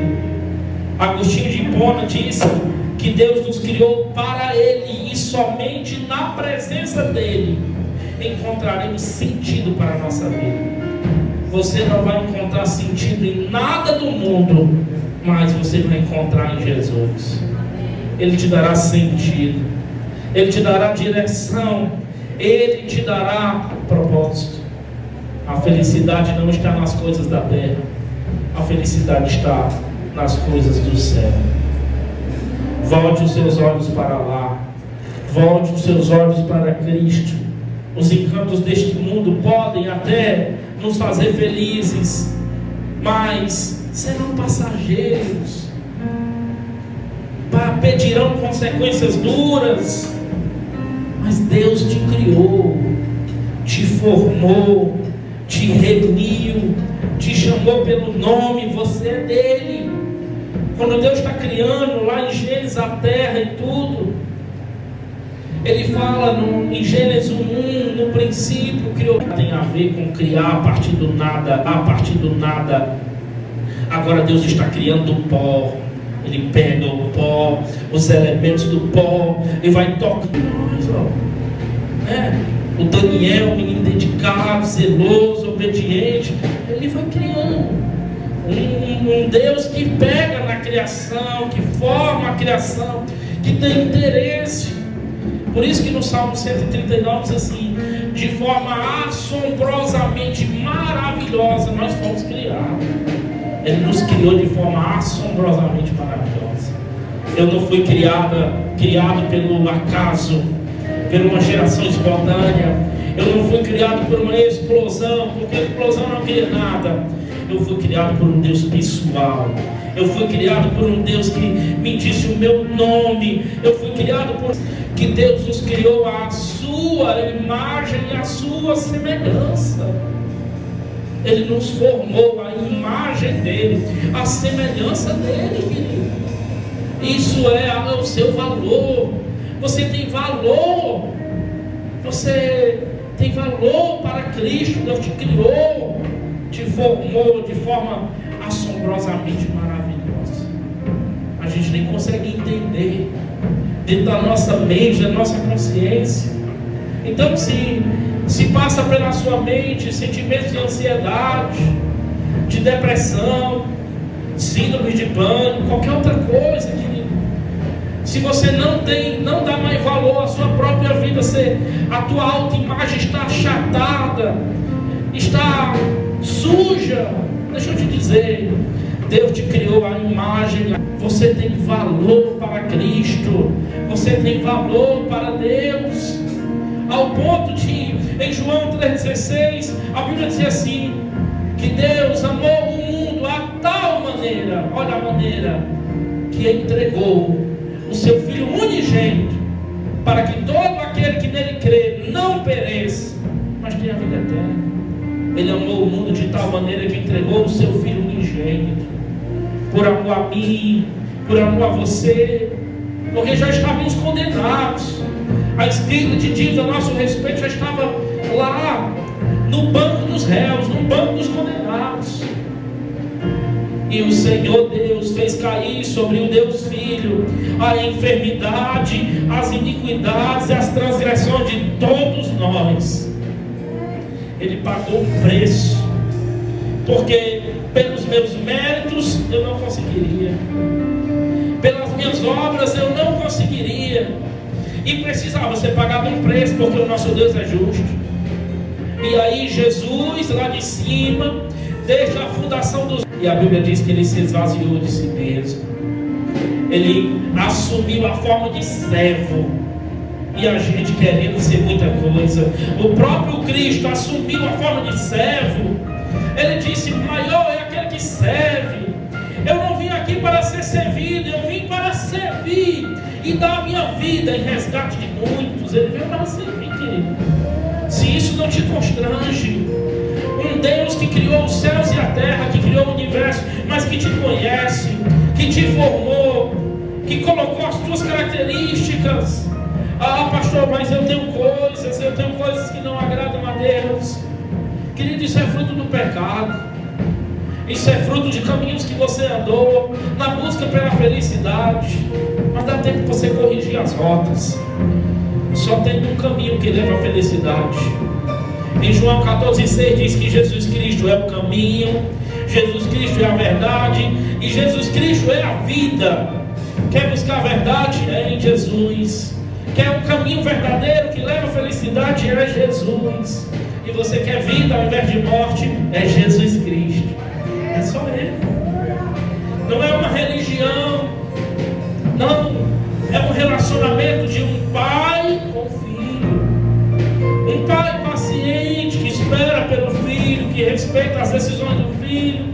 Agostinho de Hipona disse que Deus nos criou para Ele, e somente na presença dEle encontraremos sentido para a nossa vida. você não vai encontrar sentido em nada do mundo, mas você vai encontrar em Jesus. Ele te dará sentido, Ele te dará direção, Ele te dará propósito. A felicidade não está nas coisas da terra, a felicidade está nas coisas do céu. Volte os seus olhos para lá, volte os seus olhos para Cristo. Os encantos deste mundo podem até nos fazer felizes, mas serão passageiros, pedirão consequências duras. Mas Deus te criou, te formou, te reuniu, te chamou pelo nome, você é dele. Quando Deus está criando lá em Gênesis a terra e tudo, Ele fala em Gênesis 1, no princípio criou. Tem a ver com criar a partir do nada. Agora Deus está criando o pó. Ele pega o pó, os elementos do pó, e vai tocando nós, o Daniel, menino dedicado, zeloso, obediente, ele vai criando um Deus que pega na criação, que forma a criação, que tem interesse. Por isso que no Salmo 139 diz assim: de forma assombrosamente maravilhosa nós fomos criados. Ele nos criou de forma assombrosamente maravilhosa. Eu não fui criado pelo acaso, por uma geração espontânea. Eu não fui criado por uma explosão, porque a explosão não cria nada. Eu fui criado por um Deus pessoal. Eu fui criado por um Deus que me disse o meu nome. Eu fui criado por que Deus nos criou à sua imagem e à sua semelhança. Ele nos formou à imagem dele, à semelhança dele, querido. Isso é o seu valor. Você tem valor. Você tem valor para Cristo. Deus te criou, te formou de forma assombrosamente maravilhosa. A gente nem consegue entender dentro da nossa mente, da nossa consciência. Então, se passa pela sua mente sentimentos de ansiedade, de depressão, síndrome de pânico, qualquer outra coisa, querido. Se você não dá mais valor à sua própria vida, a tua autoimagem está achatada, está suja, deixa eu te dizer, Deus te criou a imagem. Você tem valor para Cristo, você tem valor para Deus, ao ponto de, em João 3,16, a Bíblia diz assim, que Deus amou o mundo a tal maneira, olha a maneira, que entregou o seu Filho unigênito, para que todo aquele que nele crê não pereça, mas tenha a vida eterna. Ele amou o mundo de tal maneira que entregou o seu Filho unigênito, por amor a mim, por amor a você, porque já estávamos condenados. A escrita de dívida a nosso respeito já estava lá no banco dos réus, no banco dos condenados. E o Senhor Deus fez cair sobre o Deus Filho a enfermidade, as iniquidades e as transgressões de todos nós. Ele pagou o preço, porque pelos meus méritos eu não conseguiria, pelas minhas obras eu não conseguiria, e precisava ser pagado um preço, porque o nosso Deus é justo. E aí Jesus lá de cima, desde a fundação dos... E a Bíblia diz que ele se esvaziou de si mesmo. Ele assumiu a forma de servo. E a gente querendo ser muita coisa. O próprio Cristo assumiu a forma de servo. Ele disse, maior é aquele que serve. Eu não vim aqui para ser servido, eu vim para servir e dar a minha vida em resgate de muitos. Ele veio para servir, querido. Se isso não te constrange, um Deus que criou os céus e a terra, que criou o universo, mas que te conhece, que te formou, que colocou as tuas características. Ah, pastor, mas eu tenho coisas que não agradam a Deus. Querido, isso é fruto do pecado. Isso é fruto de caminhos que você andou na busca pela felicidade. Mas dá tempo para você corrigir as rotas. Só tem um caminho que leva à felicidade. Em João 14,6 diz que Jesus Cristo é o caminho, Jesus Cristo é a verdade e Jesus Cristo é a vida. Quer buscar a verdade? É em Jesus. Quer um caminho verdadeiro que leva à felicidade? É Jesus. E você quer vida ao invés de morte? É Jesus Cristo. É só Ele. Não é uma religião. Não. É um relacionamento de um pai com filho. Um pai paciente que espera pelo filho, que respeita as decisões do filho,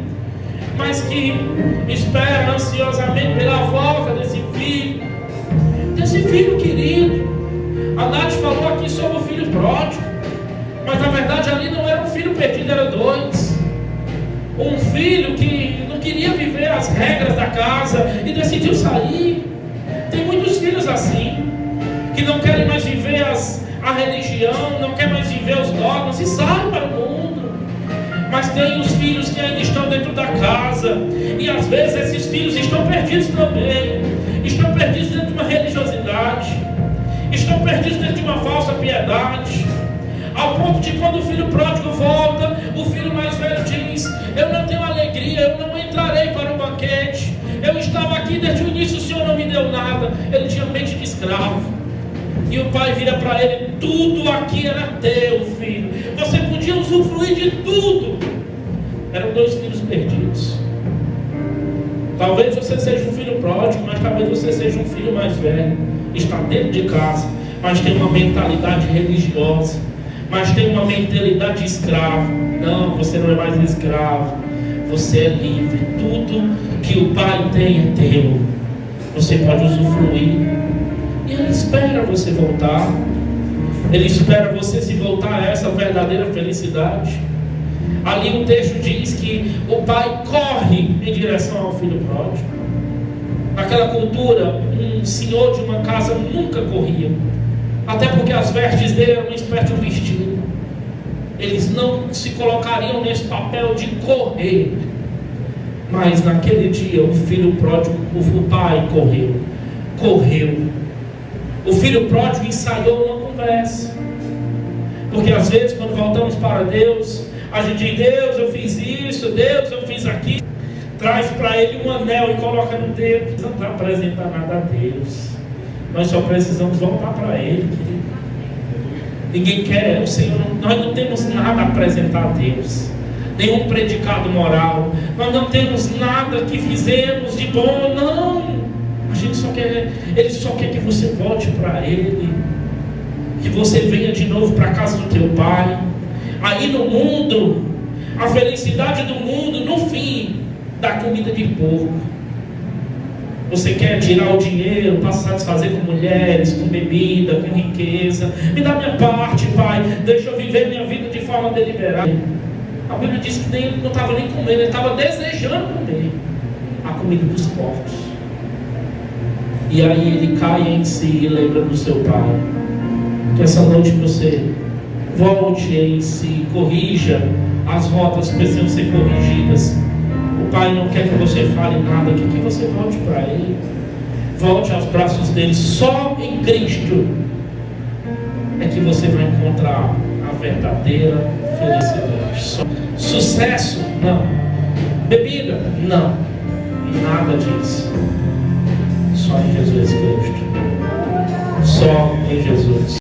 mas que espera ansiosamente pela volta desse filho querido. A Nath falou aqui sobre o filho pródigo, mas na verdade ali não era um filho perdido, eram dois. Um filho que não queria viver as regras da casa e decidiu sair. Tem muitos filhos assim, que não querem mais viver a religião, não querem mais viver os dogmas e saem para o mundo. Mas tem os filhos que ainda estão dentro da casa, e às vezes esses filhos estão perdidos também. Estão perdidos dentro de uma religiosidade, estão perdidos dentro de uma falsa piedade, ao ponto de quando o filho pródigo volta, o filho mais velho diz: eu não tenho alegria, eu não entrarei para o banquete, eu estava aqui desde o início, o Senhor não me deu nada. Ele tinha mente de escravo, e o pai vira para ele: tudo aqui era teu, filho, você podia usufruir de tudo. Eram dois filhos perdidos. Talvez você seja um filho pródigo, mas talvez você seja um filho mais velho. Está dentro de casa, mas tem uma mentalidade religiosa, mas tem uma mentalidade de escravo. Não, você não é mais escravo, você é livre. Tudo que o pai tem é teu, você pode usufruir. E Ele espera você voltar. Ele espera você se voltar a essa verdadeira felicidade. Ali o texto diz que o pai corre em direção ao filho pródigo. Naquela cultura, um senhor de uma casa nunca corria, até porque as vestes dele eram uma espécie de um vestido. Eles não se colocariam nesse papel de correr. Mas naquele dia o filho pródigo, o pai correu. O filho pródigo ensaiou uma conversa. Porque às vezes quando voltamos para Deus, a gente diz: Deus, eu fiz isso, Deus, eu fiz aquilo. Traz para ele um anel e coloca no dedo. Não vai apresentar nada a Deus. Nós só precisamos voltar para Ele, querido. Ninguém quer, o Senhor, nós não temos nada a apresentar a Deus. Nenhum predicado moral. Nós não temos nada que fizemos de bom, não. A gente só quer, Ele só quer que você volte para Ele. Que você venha de novo para a casa do teu Pai. Aí no mundo, a felicidade do mundo, no fim, dá comida de porco. Você quer tirar o dinheiro para satisfazer com mulheres, com bebida, com riqueza. Me dá minha parte, Pai. Deixa eu viver minha vida de forma deliberada. A Bíblia diz que ele não estava nem comendo, ele estava desejando comer a comida dos porcos. E aí ele cai em si e lembra do seu Pai. Que essa noite você volte em si, corrija as rotas que precisam ser corrigidas. O Pai não quer que você fale nada, quer que você volte para Ele. Volte aos braços dele. Só em Cristo é que você vai encontrar a verdadeira felicidade. Sucesso? Não. Bebida? Não. Nada disso. Só em Jesus Cristo. Só em Jesus.